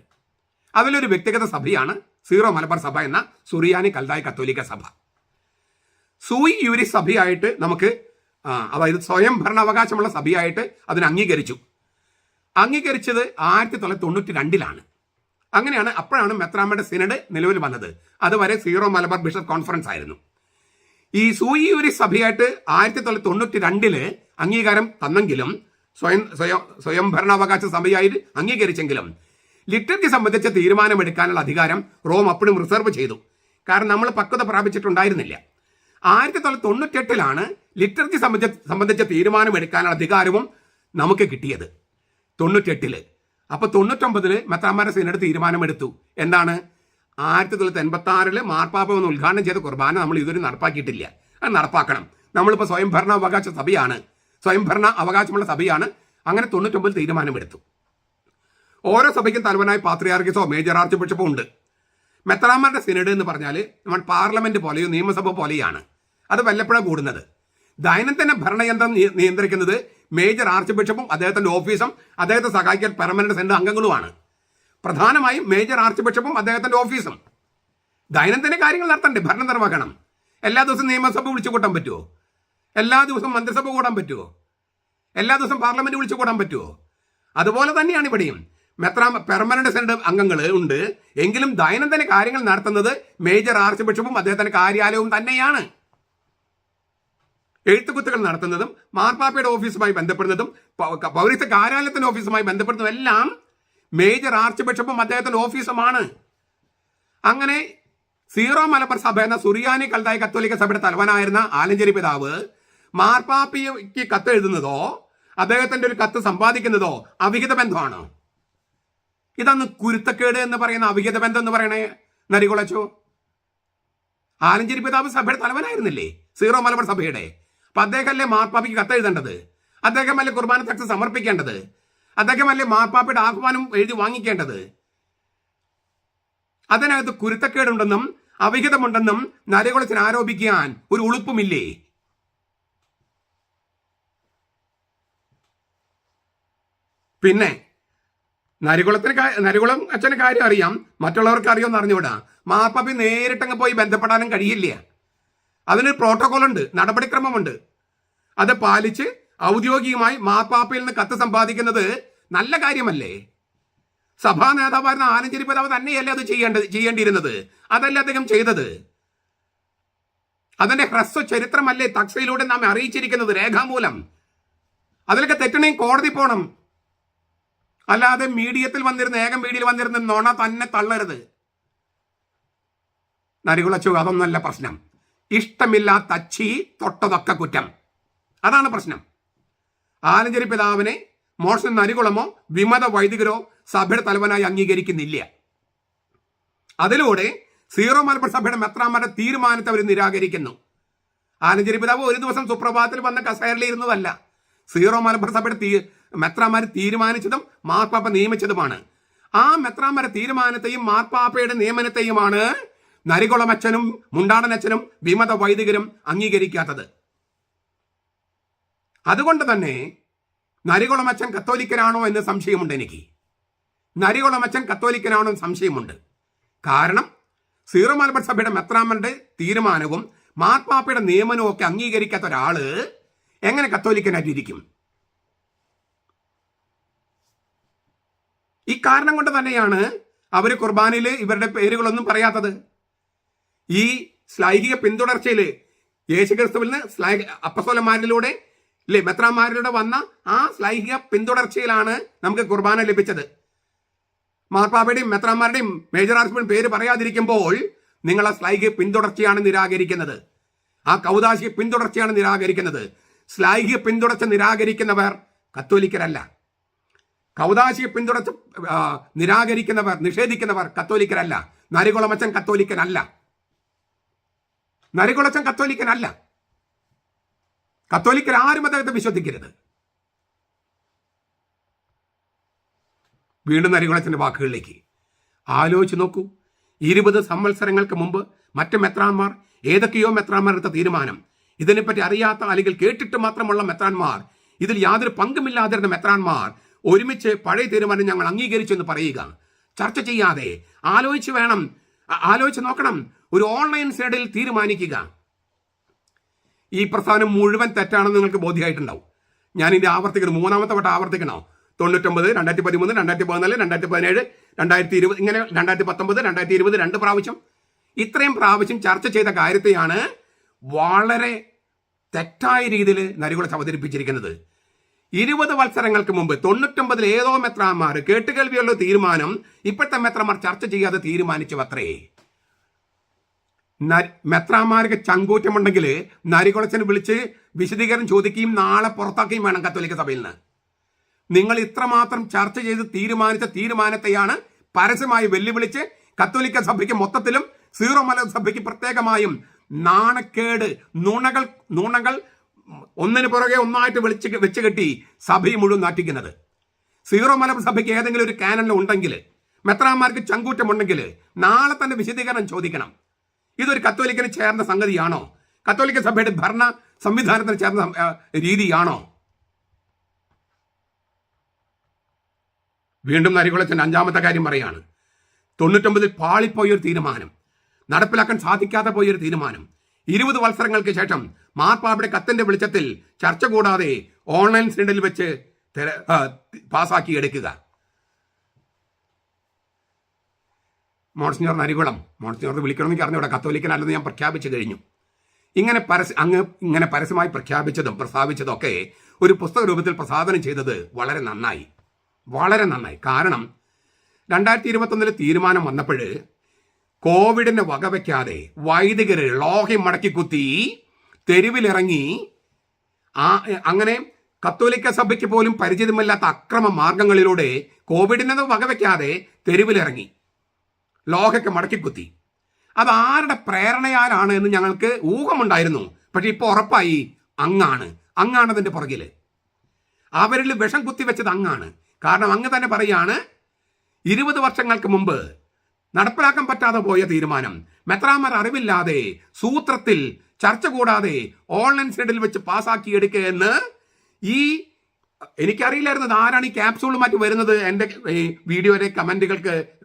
അതിലൊരു വ്യക്തിഗത സഭയാണ് സീറോ മലബാർ സഭ എന്ന സുറിയാനി കൽതായ കത്തോലിക്ക സഭ. സൂയി യൂരി സഭയായിട്ട് നമുക്ക് അതായത് സ്വയം ഭരണാവകാശമുള്ള സഭയായിട്ട് അതിനെ അംഗീകരിച്ചത് 1992 അങ്ങനെയാണ്. അപ്പോഴാണ് മെത്രാന്മാരുടെ സിനഡ് നിലവിൽ വന്നത്. അതുവരെ സീറോ മലബാർ ബിഷപ്പ് കോൺഫറൻസ് ആയിരുന്നു. ഈ സൂയി യൂരി സഭയായിട്ട് 1992 അംഗീകാരം തന്നെങ്കിലും സ്വയം ഭരണാവകാശ സഭയായി അംഗീകരിച്ചെങ്കിലും ലിറ്റർജി സംബന്ധിച്ച തീരുമാനമെടുക്കാനുള്ള അധികാരം റോം അപ്പോഴും റിസർവ് ചെയ്തു. കാരണം നമ്മൾ പക്വത പ്രാപിച്ചിട്ടുണ്ടായിരുന്നില്ല. 1998 ലിറ്റർജി സംബന്ധിച്ച തീരുമാനമെടുക്കാനുള്ള അധികാരവും നമുക്ക് കിട്ടിയത് 98. അപ്പോൾ 99 മെത്രാന്മാരുടെ സിനഡ് തീരുമാനമെടുത്തു. എന്താണ്? 1986 മാർപ്പാപ്പ ഒന്ന് ഉദ്ഘാടനം ചെയ്ത കുർബാന നമ്മൾ ഇതുവരെ നടപ്പാക്കിയിട്ടില്ല. അത് നടപ്പാക്കണം. നമ്മളിപ്പോൾ സ്വയം ഭരണ അവകാശമുള്ള സഭയാണ്. അങ്ങനെ 99 തീരുമാനമെടുത്തു. ഓരോ സഭയ്ക്കും തലവനായ പാത്രിയാർക്കീസോ മേജർ ആർച്ച് ബിഷപ്പോ ഉണ്ട്. മെത്രാന്മാരുടെ സിനഡ് എന്ന് പറഞ്ഞാൽ നമ്മൾ പാർലമെന്റ് പോലെയോ നിയമസഭ പോലെയാണ്. അത് വല്ലപ്പോഴാണ് കൂടുന്നത്. ദൈനംദിന ഭരണയന്ത്രം നിയന്ത്രിക്കുന്നത് മേജർ ആർച്ച് ബിഷപ്പും അദ്ദേഹത്തിന്റെ ഓഫീസും അദ്ദേഹത്തെ സഹായിക്കാൻ പെർമനന്റ് സെനറ്റ് അംഗങ്ങളുമാണ്. പ്രധാനമായും മേജർ ആർച്ച് ബിഷപ്പും അദ്ദേഹത്തിന്റെ ഓഫീസും. ദൈനംദിന കാര്യങ്ങൾ നടത്തണ്ടേ, ഭരണം നിർവഹിക്കണം. എല്ലാ ദിവസവും നിയമസഭ വിളിച്ചു കൂട്ടാൻ പറ്റുമോ? എല്ലാ ദിവസവും മന്ത്രിസഭ കൂടാൻ പറ്റുമോ? എല്ലാ ദിവസവും പാർലമെന്റ് വിളിച്ചു കൂടാൻ പറ്റുമോ? അതുപോലെ തന്നെയാണ് ഇവിടെയും. പെർമനന്റ് സെനറ്റ് അംഗങ്ങൾ ഉണ്ട്, എങ്കിലും ദൈനംദിന കാര്യങ്ങൾ നടത്തുന്നത് മേജർ ആർച്ച് ബിഷപ്പും അദ്ദേഹത്തിന്റെ കാര്യാലയവും തന്നെയാണ്. എഴുത്തുകുത്തുകൾ നടത്തുന്നതും മാർപ്പാപ്പയുടെ ഓഫീസുമായി ബന്ധപ്പെടുന്നതും പൗരത്യ കാര്യാലയത്തിന്റെ ഓഫീസുമായി ബന്ധപ്പെടുന്നതും എല്ലാം മേജർ ആർച്ച് ബിഷപ്പും അദ്ദേഹത്തിന്റെ ഓഫീസുമാണ്. അങ്ങനെ സീറോ മലബാർ സഭ എന്ന സുറിയാനി കൽതായ കത്തോലിക്ക സഭയുടെ തലവനായിരുന്ന ആലഞ്ചേരി പിതാവ് മാർപ്പാപ്പയ്ക്ക് കത്ത് എഴുതുന്നതോ അദ്ദേഹത്തിന്റെ ഒരു കത്ത് സമ്പാദിക്കുന്നതോ അവിഹിത ബന്ധമാണോ? ഇതന്ന് കുരുത്തക്കേട് എന്ന് പറയുന്ന അവിഹിത ബന്ധം എന്ന് പറയണേ നരികുളച്ചു. ആലഞ്ചേരി പിതാവ് സഭയുടെ തലവനായിരുന്നില്ലേ, സീറോ മലബാർ സഭയുടെ. അപ്പൊ അദ്ദേഹമല്ലേ മാർപ്പാപ്പയ്ക്ക് കത്ത് എഴുതേണ്ടത്? അദ്ദേഹമല്ലേ കുർബാന തക്സ് സമർപ്പിക്കേണ്ടത്? അദ്ദേഹമല്ലേ മാർപ്പാപ്പയുടെ ആഹ്വാനം എഴുതി വാങ്ങിക്കേണ്ടത്? അതിനകത്ത് കുരുത്തക്കേടുണ്ടെന്നും അവിഹിതമുണ്ടെന്നും നരികുളച്ചൻ ആരോപിക്കാൻ ഒരു ഉളുപ്പുമില്ലേ? പിന്നെ നരികുളം അച്ഛന് കാര്യം അറിയാം, മറ്റുള്ളവർക്ക് അറിയുമെന്ന് അറിഞ്ഞുകൂടാ. മാർപ്പാപ്പ നേരിട്ടങ്ങ് പോയി ബന്ധപ്പെടാനും കഴിയില്ല. അതിനൊരു പ്രോട്ടോകോൾ ഉണ്ട്, നടപടിക്രമമുണ്ട്. അത് പാലിച്ച് ഔദ്യോഗികമായി മാർപ്പാപ്പയിൽ നിന്ന് കത്ത് സമ്പാദിക്കുന്നത് നല്ല കാര്യമല്ലേ? സഭാ നേതാവായിരുന്ന ആലഞ്ചേരി പിതാവ് തന്നെയല്ലേ അത് ചെയ്യേണ്ടിയിരുന്നത്? അതല്ല അദ്ദേഹം ചെയ്തത്. അതിന്റെ ഹ്രസ്വ ചരിത്രമല്ലേ തക്സയിലൂടെ നാം അറിയിച്ചിരിക്കുന്നത് രേഖാമൂലം. അതിലൊക്കെ തെറ്റണമെങ്കിൽ കോടതി പോകണം. അല്ലാതെ മീഡിയത്തിൽ വന്നിരുന്ന ഏകം മീഡിയയിൽ വന്നിരുന്ന നുണ തന്നെ തള്ളരുത്. നരികുളച്ചു അതൊന്നല്ല പ്രശ്നം. ഇഷ്ടമില്ലാത്ത അച്ചി തൊട്ടതൊക്കെ കുറ്റം. അതാണ് പ്രശ്നം. ആലഞ്ചേരി പിതാവിനെ മോർഷൻ നരികുളമോ വിമത വൈദികരോ സഭയുടെ തലവനായി അംഗീകരിക്കുന്നില്ല. അതിലൂടെ സീറോ മലബാർ സഭയുടെ മെത്രാന്മാരുടെ തീരുമാനത്തെ അവർ നിരാകരിക്കുന്നു. ആലഞ്ചേരി പിതാവ് ഒരു ദിവസം സുപ്രഭാതത്തിൽ വന്ന കസേരയിലിരുന്നതല്ല. സീറോ മലബാർ സഭയുടെ മെത്രാന്മാർ തീരുമാനിച്ചതും മാർപ്പാപ്പ നിയമിച്ചതുമാണ്. ആ മെത്രാന്മാരുടെ തീരുമാനത്തെയും മാർപ്പാപ്പയുടെ നിയമനത്തെയുമാണ് നരികുളമച്ചനും മുണ്ടാടനച്ചനും വിമത വൈദികരും അംഗീകരിക്കാത്തത്. അതുകൊണ്ട് തന്നെ നരികുളമച്ചൻ കത്തോലിക്കനാണോ എന്ന് സംശയമുണ്ട്. എനിക്ക് നരികുളമച്ചൻ കത്തോലിക്കനാണോ എന്ന് സംശയമുണ്ട്. കാരണം സീറോ മലബാർ സഭയുടെ മെത്രാന്മാരുടെ തീരുമാനവും മാർപ്പാപ്പയുടെ നിയമനവും ഒക്കെ അംഗീകരിക്കാത്ത ഒരാള് എങ്ങനെ കത്തോലിക്കനായിട്ടിരിക്കും? ഈ കാരണം കൊണ്ട് തന്നെയാണ് അവർ കുർബാനയിൽ ഇവരുടെ പേരുകളൊന്നും പറയാത്തത്. ഈ ശ്ലൈഹിക പിന്തുടർച്ചയിൽ യേശുക്രിസ്തുവിൽ നിന്ന് അപ്പസ്തോലന്മാരിലൂടെ മെത്രാന്മാരിലൂടെ വന്ന ആ ശ്ലൈഹിക പിന്തുടർച്ചയിലാണ് നമുക്ക് കുർബാന ലഭിച്ചത്. മാർപ്പാപ്പയുടെയും മെത്രാന്മാരുടെയും മേജർ ആർച്ച്ബിഷപ്പിന്റെയും പേര് പറയാതിരിക്കുമ്പോൾ നിങ്ങൾ ആ ശ്ലൈഹിക പിന്തുടർച്ചയാണ് നിരാകരിക്കുന്നത്. ആ കൗദാശിക പിന്തുടർച്ചയാണ് നിരാകരിക്കുന്നത്. ശ്ലൈഹിക പിന്തുടർച്ച നിരാകരിക്കുന്നവർ കത്തോലിക്കരല്ല. കൗദാശിക പിന്തുടർച്ച നിരാകരിക്കുന്നവർ, നിഷേധിക്കുന്നവർ കത്തോലിക്കരല്ല. നരികുളമച്ചൻ കത്തോലിക്കനല്ല. നരികുളച്ചൻ കത്തോലിക്കനല്ല. കത്തോലിക്കർ ആരും അദ്ദേഹത്തെ വിശ്വസിക്കരുത്. വീണ്ടും നരികുളച്ചന്റെ വാക്കുകളിലേക്ക് ആലോചിച്ച് നോക്കൂ. 20 സംവത്സരങ്ങൾക്ക് മുമ്പ് മറ്റ് മെത്രാന്മാർ, ഏതൊക്കെയോ മെത്രാന്മാർ എടുത്ത തീരുമാനം, ഇതിനെപ്പറ്റി അറിയാത്ത അല്ലെങ്കിൽ കേട്ടിട്ട് മാത്രമുള്ള മെത്രാന്മാർ, ഇതിൽ യാതൊരു പങ്കുമില്ലാതിരുന്ന മെത്രാന്മാർ ഒരുമിച്ച് പഴയ തീരുമാനം ഞങ്ങൾ അംഗീകരിച്ചു എന്ന് പറയുക, ചർച്ച ചെയ്യാതെ ആലോചിച്ച് നോക്കണം. ഒരു ഓൺലൈൻ സൈഡിൽ തീരുമാനിക്കുക. ഈ പ്രസ്ഥാനം മുഴുവൻ തെറ്റാണെന്ന് നിങ്ങൾക്ക് ബോധ്യമായിട്ടുണ്ടാവും. ഞാൻ ഇതിന്റെ ആവർത്തിക്കണം, മൂന്നാമത്തെ വട്ടം ആവർത്തിക്കണോ? 99, 2013, 2014, 2017, 2020, ഇങ്ങനെ 2019, 2020 2 പ്രാവശ്യം, ഇത്രയും പ്രാവശ്യം ചർച്ച ചെയ്ത കാര്യത്തെയാണ് വളരെ തെറ്റായ രീതിയിൽ നരികുളച്ച് അവതരിപ്പിച്ചിരിക്കുന്നത്. 20 വത്സരങ്ങൾക്ക് മുമ്പ് 99 ഏതോ മെത്രാന്മാർ കേട്ടുകേൾവിയുള്ള തീരുമാനം ഇപ്പോഴത്തെ മെത്രാന്മാർ ചർച്ച ചെയ്യാതെ തീരുമാനിച്ചു അത്രേ. മെത്രാന്മാർക്ക് ചങ്കൂറ്റമുണ്ടെങ്കിൽ നരികുളച്ചനെ വിളിച്ച് വിശദീകരണം ചോദിക്കുകയും നാളെ പുറത്താക്കുകയും വേണം കത്തോലിക്ക സഭയിൽ നിന്ന്. നിങ്ങൾ ഇത്രമാത്രം ചർച്ച ചെയ്ത് തീരുമാനിച്ച തീരുമാനത്തെയാണ് പരസ്യമായി വെല്ലുവിളിച്ച് കത്തോലിക്ക സഭയ്ക്ക് മൊത്തത്തിലും സീറോ മലബാർ സഭയ്ക്ക് പ്രത്യേകമായും നാണക്കേട്, നുണകൾ ഒന്നിനു പുറകെ ഒന്നായിട്ട് വെച്ച് കെട്ടി സഭയെ മുഴുവൻ നാട്ടിക്കുന്നത്. സീറോ മലബാർ സഭയ്ക്ക് ഏതെങ്കിലും ഒരു കാനൽ ഉണ്ടെങ്കിൽ, മെത്രാന്മാർക്ക് ചങ്കൂറ്റമുണ്ടെങ്കിൽ നാളെ തന്നെ വിശദീകരണം ചോദിക്കണം. ഇതൊരു കത്തോലിക്കന് ചേർന്ന സംഗതിയാണോ? കത്തോലിക്ക സഭയുടെ ഭരണ സംവിധാനത്തിന് ചേർന്ന രീതിയാണോ? വീണ്ടും നരികുളച്ചൻ 5ാമത്തെ കാര്യം പറയാണ്. 99 പാളിപ്പോയൊരു തീരുമാനം, നടപ്പിലാക്കാൻ സാധിക്കാതെ പോയൊരു തീരുമാനം 20 വത്സരങ്ങൾക്ക് ശേഷം മാർപ്പാപ്പയുടെ കത്തിന്റെ വെളിച്ചത്തിൽ ചർച്ച കൂടാതെ ഓൺലൈൻ സിനഡിൽ വെച്ച് പാസാക്കി എടുക്കുക. മോൺസിഞ്ഞോർ നരികുളം, മോൺസിഞ്ഞോർ വിളിക്കണമെന്ന് അറിഞ്ഞൂടെ, കത്തോലിക്കനല്ലെന്ന് ഞാൻ പ്രഖ്യാപിച്ചു കഴിഞ്ഞു. ഇങ്ങനെ പരസ്യമായി പ്രഖ്യാപിച്ചതും പ്രസ്താവിച്ചതൊക്കെ ഒരു പുസ്തക രൂപത്തിൽ പ്രസാദനം ചെയ്തത് വളരെ നന്നായി. കാരണം 2021 തീരുമാനം വന്നപ്പോൾ കോവിഡിനെ വകവയ്ക്കാതെ വൈദികർ ലോഹം മടക്കി കുത്തി തെരുവിലിറങ്ങി, അങ്ങനെ കത്തോലിക്ക സഭയ്ക്ക് പോലും പരിചിതമില്ലാത്ത അക്രമ മാർഗങ്ങളിലൂടെ കോവിഡിനെ വകവയ്ക്കാതെ തെരുവിലിറങ്ങി ലോഹയ്ക്ക് മടക്കിക്കുത്തി. അത് ആരുടെ പ്രേരണയാലാണ് എന്ന് ഞങ്ങൾക്ക് ഊഹമുണ്ടായിരുന്നു. പക്ഷെ ഇപ്പോൾ ഉറപ്പായി അങ്ങാണ് അതിന്റെ പുറകിൽ. അവരിൽ വിഷം കുത്തിവെച്ചത് അങ്ങാണ്. കാരണം അങ്ങ് തന്നെ പറയാണ്, 20 വർഷങ്ങൾക്ക് മുമ്പ് നടപ്പിലാക്കാൻ പറ്റാതെ പോയ തീരുമാനം മെത്രാന്മാർ അറിവില്ലാതെ സൂത്രത്തിൽ ചർച്ച കൂടാതെ ഓൺലൈൻ സൈഡിൽ വെച്ച് പാസ്സാക്കി എടുക്കുക എന്ന് എനിക്കറിയില്ലായിരുന്നത് ആരാണ് ഈ ക്യാപ്സൂളുമായിട്ട് വരുന്നത് എൻ്റെ വീഡിയോയിലെ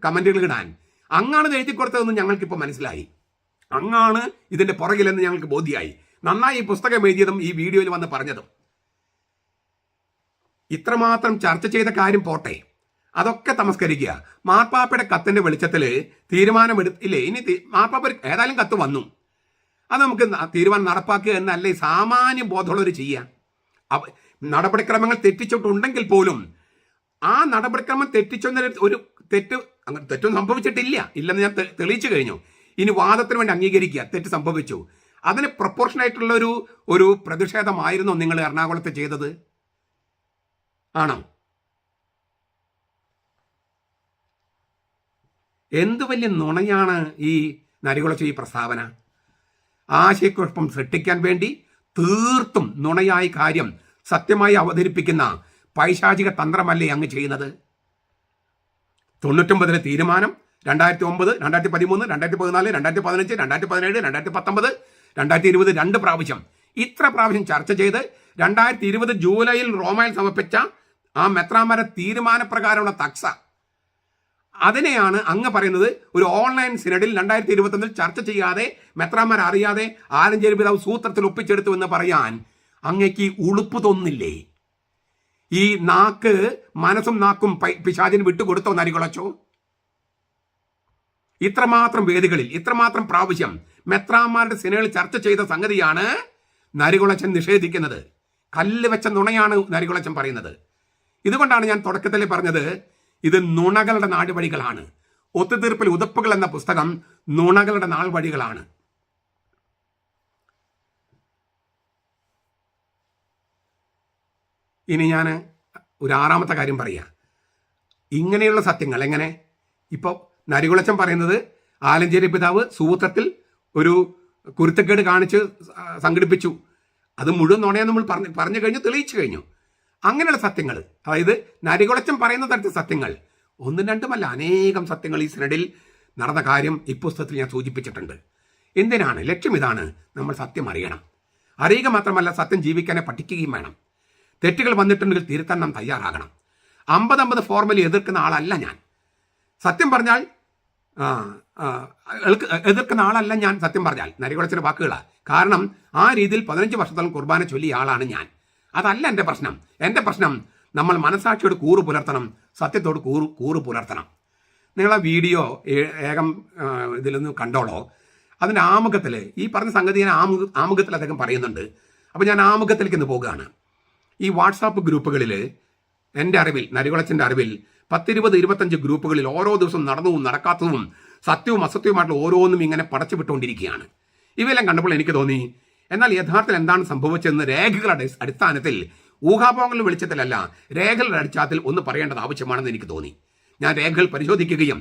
കമന്റുകൾ ഇടാൻ. അങ്ങാണ് എഴുതി കൊടുത്തതെന്ന് ഞങ്ങൾക്കിപ്പോൾ മനസ്സിലായി. അങ്ങാണ് ഇതിന്റെ പുറകിലെന്ന് ഞങ്ങൾക്ക് ബോധ്യമായി. നന്നായി ഈ പുസ്തകം എഴുതിയതും ഈ വീഡിയോയിൽ വന്ന് പറഞ്ഞതും. ഇത്രമാത്രം ചർച്ച ചെയ്ത കാര്യം പോട്ടെ, അതൊക്കെ തമസ്കരിക്കുക. മാർപ്പാപ്പയുടെ കത്തിന്റെ വെളിച്ചത്തിൽ തീരുമാനമെടുത്തില്ലേ? ഇനി മാർപ്പാപ്പ ഏതായാലും കത്ത് വന്നു, അത് നമുക്ക് തീരുമാനം നടപ്പാക്കുക എന്നല്ലേ സാമാന്യ ബോധമുള്ളവർ ചെയ്യുക. നടപടിക്രമങ്ങൾ തെറ്റിച്ചിട്ടുണ്ടെങ്കിൽ പോലും ആ നടപടിക്രമം തെറ്റിച്ചെന്ന ഒരു തെറ്റൊന്നും സംഭവിച്ചിട്ടില്ല, ഇല്ലെന്ന് ഞാൻ തെളിയിച്ചു കഴിഞ്ഞു. ഇനി വാദത്തിന് വേണ്ടി അംഗീകരിക്കുക തെറ്റ് സംഭവിച്ചു. അതിന് പ്രൊപ്പോർഷൻ ആയിട്ടുള്ള ഒരു പ്രതിഷേധമായിരുന്നു നിങ്ങൾ എറണാകുളത്ത് ചെയ്തത്, ആണോ? എന്തു വലിയ നുണയാണ് ഈ നരികുളച്ച ഈ പ്രസ്താവന. ആശയക്കുഴപ്പം സൃഷ്ടിക്കാൻ വേണ്ടി തീർത്തും നുണയായ കാര്യം സത്യമായി അവതരിപ്പിക്കുന്ന പൈശാചിക തന്ത്രമല്ലേ അങ്ങ് ചെയ്യുന്നത്? 99 തീരുമാനം, 2009, 2013, 2014, 2015, 2017, 2019, 2020 2 പ്രാവശ്യം, ഇത്ര പ്രാവശ്യം ചർച്ച ചെയ്ത് 2020 ജൂലൈയിൽ റോമയിൽ സമർപ്പിച്ച ആ മെത്രാന്മാരുടെ തീരുമാനപ്രകാരമുള്ള തക്സ, അതിനെയാണ് അങ്ങ് പറയുന്നത് ഒരു ഓൺലൈൻ സിനഡിൽ 2021 ചർച്ച ചെയ്യാതെ മെത്രാന്മാർ അറിയാതെ ആലഞ്ചേരി പിതാവ് സൂത്രത്തിൽ ഒപ്പിച്ചെടുത്തു എന്ന് പറയാൻ അങ്ങേക്ക് ഉളുപ്പ് തോന്നുന്നില്ലേ? ഈ നാക്ക്, മനസ്സും നാക്കും പിശാചിന് വിട്ടുകൊടുത്തോ നരികുളച്ചോ? ഇത്രമാത്രം വേദികളിൽ ഇത്രമാത്രം പ്രാവശ്യം മെത്രാന്മാരുടെ സിനഡിൽ ചർച്ച ചെയ്ത സംഗതിയാണ് നരികുളച്ചൻ നിഷേധിക്കുന്നത്. കല്ല് വെച്ച നുണയാണ് നരികുളച്ചൻ പറയുന്നത്. ഇതുകൊണ്ടാണ് ഞാൻ തുടക്കത്തിൽ പറഞ്ഞത് ഇത് നുണകളുടെ നാടുവഴികളാണ്. ഒത്തുതീർപ്പിൽ ഉതപ്പുകൾ എന്ന പുസ്തകം നുണകളുടെ നാൾവഴികളാണ്. ഇനി ഞാൻ ഒരു 6ാമത്തെ കാര്യം പറയാം. ഇങ്ങനെയുള്ള സത്യങ്ങൾ എങ്ങനെ, ഇപ്പോൾ നരികുളച്ചൻ പറയുന്നത് ആലഞ്ചേരി പിതാവ് സൂത്രത്തിൽ ഒരു കുരുത്തക്കേട് കാണിച്ച് സംഘടിപ്പിച്ചു, അത് മുഴുവൻ നുണയെന്ന് നമ്മൾ പറഞ്ഞു കഴിഞ്ഞു, തെളിയിച്ചു കഴിഞ്ഞു. അങ്ങനെയുള്ള സത്യങ്ങൾ, അതായത് നരികുളച്ചൻ പറയുന്ന തരത്തിൽ സത്യങ്ങൾ 1, 2 അനേകം സത്യങ്ങൾ ഈ സിനഡിൽ നടന്ന കാര്യം ഈ പുസ്തകത്തിൽ ഞാൻ സൂചിപ്പിച്ചിട്ടുണ്ട്. എന്തിനാണ്? ലക്ഷ്യം ഇതാണ്, നമ്മൾ സത്യം അറിയണം. അറിയുക മാത്രമല്ല, സത്യം ജീവിക്കാനെ പഠിക്കുകയും വേണം. തെറ്റുകൾ വന്നിട്ടുണ്ടെങ്കിൽ തിരുത്താൻ നാം തയ്യാറാകണം. 50-50 ഫോർമലി എതിർക്കുന്ന ആളല്ല ഞാൻ. സത്യം പറഞ്ഞാൽ എതിർക്കുന്ന ആളല്ല ഞാൻ. സത്യം പറഞ്ഞാൽ നരികുളച്ചൻ്റെ വാക്കുകളാണ്. കാരണം ആ രീതിയിൽ 15 വർഷത്തോളം കുർബാന ചൊല്ലിയ ആളാണ് ഞാൻ. അതല്ല എൻ്റെ പ്രശ്നം. എൻ്റെ പ്രശ്നം നമ്മൾ മനസാക്ഷിയോട് കൂറ് പുലർത്തണം, സത്യത്തോട് കൂറ് പുലർത്തണം. നിങ്ങൾ ആ വീഡിയോ ഇതിലൊന്ന് കണ്ടോളോ. അതിൻ്റെ ആമുഖത്തിൽ ഈ പറഞ്ഞ സംഗതി ഞാൻ ആമുഖത്തിൽ അദ്ദേഹം പറയുന്നുണ്ട്. അപ്പോൾ ഞാൻ ആമുഖത്തിലേക്ക് ഇന്ന് പോകുകയാണ്. ഈ വാട്സാപ്പ് ഗ്രൂപ്പുകളിൽ എൻ്റെ അറിവിൽ, നരികുളച്ചൻ്റെ അറിവിൽ 10, 20, 25 ഗ്രൂപ്പുകളിൽ ഓരോ ദിവസവും നടന്നതും നടക്കാത്തതും സത്യവും അസത്യവുമായിട്ടുള്ള ഓരോന്നും ഇങ്ങനെ പടച്ചു വിട്ടുകൊണ്ടിരിക്കുകയാണ്. ഇവയെല്ലാം കണ്ടപ്പോൾ എനിക്ക് തോന്നി, എന്നാൽ യഥാർത്ഥത്തിൽ എന്താണ് സംഭവിച്ചതെന്ന് രേഖകളുടെ അടിസ്ഥാനത്തിൽ, ഊഹാപോഹങ്ങളുടെ വെളിച്ചത്തിലല്ല, രേഖകളുടെ അടിസ്ഥാനത്തിൽ ഒന്ന് പറയേണ്ടത് ആവശ്യമാണെന്ന് എനിക്ക് തോന്നി. ഞാൻ രേഖകൾ പരിശോധിക്കുകയും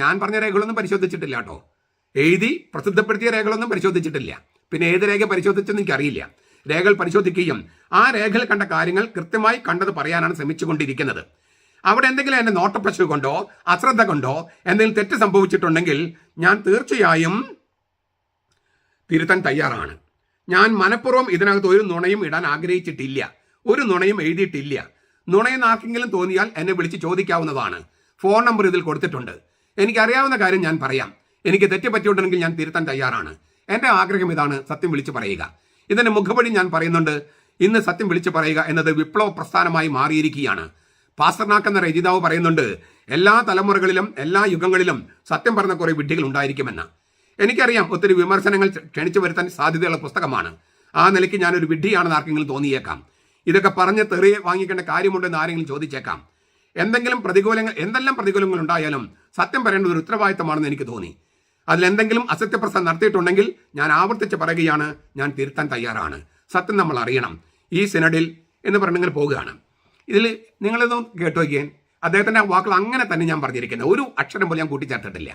ഞാൻ പറഞ്ഞ രേഖകളൊന്നും പരിശോധിച്ചിട്ടില്ല കേട്ടോ. എഴുതി പ്രസിദ്ധപ്പെടുത്തിയ രേഖകളൊന്നും പരിശോധിച്ചിട്ടില്ല. പിന്നെ ഏത് രേഖ പരിശോധിച്ചെന്ന് എനിക്കറിയില്ല. രേഖകൾ പരിശോധിക്കുകയും ആ രേഖകൾ കണ്ട കാര്യങ്ങൾ കൃത്യമായി കണ്ടത് പറയാനാണ് ശ്രമിച്ചുകൊണ്ടിരിക്കുന്നത്. അവിടെ എന്തെങ്കിലും എന്നെ നോട്ടപ്രശ്നം കൊണ്ടോ അശ്രദ്ധ കൊണ്ടോ എന്തെങ്കിലും തെറ്റ് സംഭവിച്ചിട്ടുണ്ടെങ്കിൽ ഞാൻ തീർച്ചയായും തിരുത്താൻ തയ്യാറാണ്. ഞാൻ മനഃപൂർവ്വം ഇതിനകത്ത് ഒരു നുണയും ഇടാൻ ആഗ്രഹിച്ചിട്ടില്ല, ഒരു നുണയും എഴുതിയിട്ടില്ല. നുണയെന്ന് ആർക്കെങ്കിലും തോന്നിയാൽ എന്നെ വിളിച്ച് ചോദിക്കാവുന്നതാണ്. ഫോൺ നമ്പർ ഇതിൽ കൊടുത്തിട്ടുണ്ട്. എനിക്കറിയാവുന്ന കാര്യം ഞാൻ പറയാം. എനിക്ക് തെറ്റ് പറ്റിയിട്ടുണ്ടെങ്കിൽ ഞാൻ തിരുത്താൻ തയ്യാറാണ്. എൻ്റെ ആഗ്രഹം ഇതാണ്, സത്യം വിളിച്ചു പറയുക. ഇതിൻ്റെ മുഖപടി ഞാൻ പറയുന്നുണ്ട്, ഇന്ന് സത്യം വിളിച്ചു പറയുക എന്നത് വിപ്ലവ പ്രസ്ഥാനമായി മാറിയിരിക്കുകയാണ്. പാസ്റ്റർനാക്ക് എന്ന രചയിതാവ് പറയുന്നുണ്ട്, എല്ലാ തലമുറകളിലും എല്ലാ യുഗങ്ങളിലും സത്യം പറഞ്ഞ കുറേ വിഡ്ഢികൾ ഉണ്ടായിരിക്കുമെന്ന്. എനിക്കറിയാം, ഒത്തിരി വിമർശനങ്ങൾ ക്ഷണിച്ചു വരുത്താൻ സാധ്യതയുള്ള പുസ്തകമാണ്. ആ നിലയ്ക്ക് ഞാനൊരു വിഡ്ഢിയാണെന്ന് ആർക്കെങ്കിലും തോന്നിയേക്കാം. ഇതൊക്കെ പറഞ്ഞ് തെറി വാങ്ങിക്കേണ്ട കാര്യമുണ്ടെന്ന് ആരെങ്കിലും ചോദിച്ചേക്കാം. എന്തെല്ലാം പ്രതികൂലങ്ങൾ ഉണ്ടായാലും സത്യം പറയേണ്ടത് ഒരു ഉത്തരവാദിത്തമാണെന്ന് എനിക്ക് തോന്നി. അതിലെന്തെങ്കിലും അസത്യപ്രസംഗം നടത്തിയിട്ടുണ്ടെങ്കിൽ ഞാൻ ആവർത്തിച്ച് പറയുകയാണ്, ഞാൻ തിരുത്താൻ തയ്യാറാണ്. സത്യം നമ്മൾ അറിയണം. ഈ സിനഡിൽ എന്ന് പറഞ്ഞെങ്കിൽ പോകുകയാണ്. ഇതിൽ നിങ്ങളിതൊന്നും കേട്ടു വയ്ക്കാൻ, അദ്ദേഹത്തിൻ്റെ വാക്കുകൾ അങ്ങനെ തന്നെ ഞാൻ പറഞ്ഞിരിക്കുന്നത്, ഒരു അക്ഷരം പോലും ഞാൻ കൂട്ടിച്ചേർത്തിട്ടില്ല.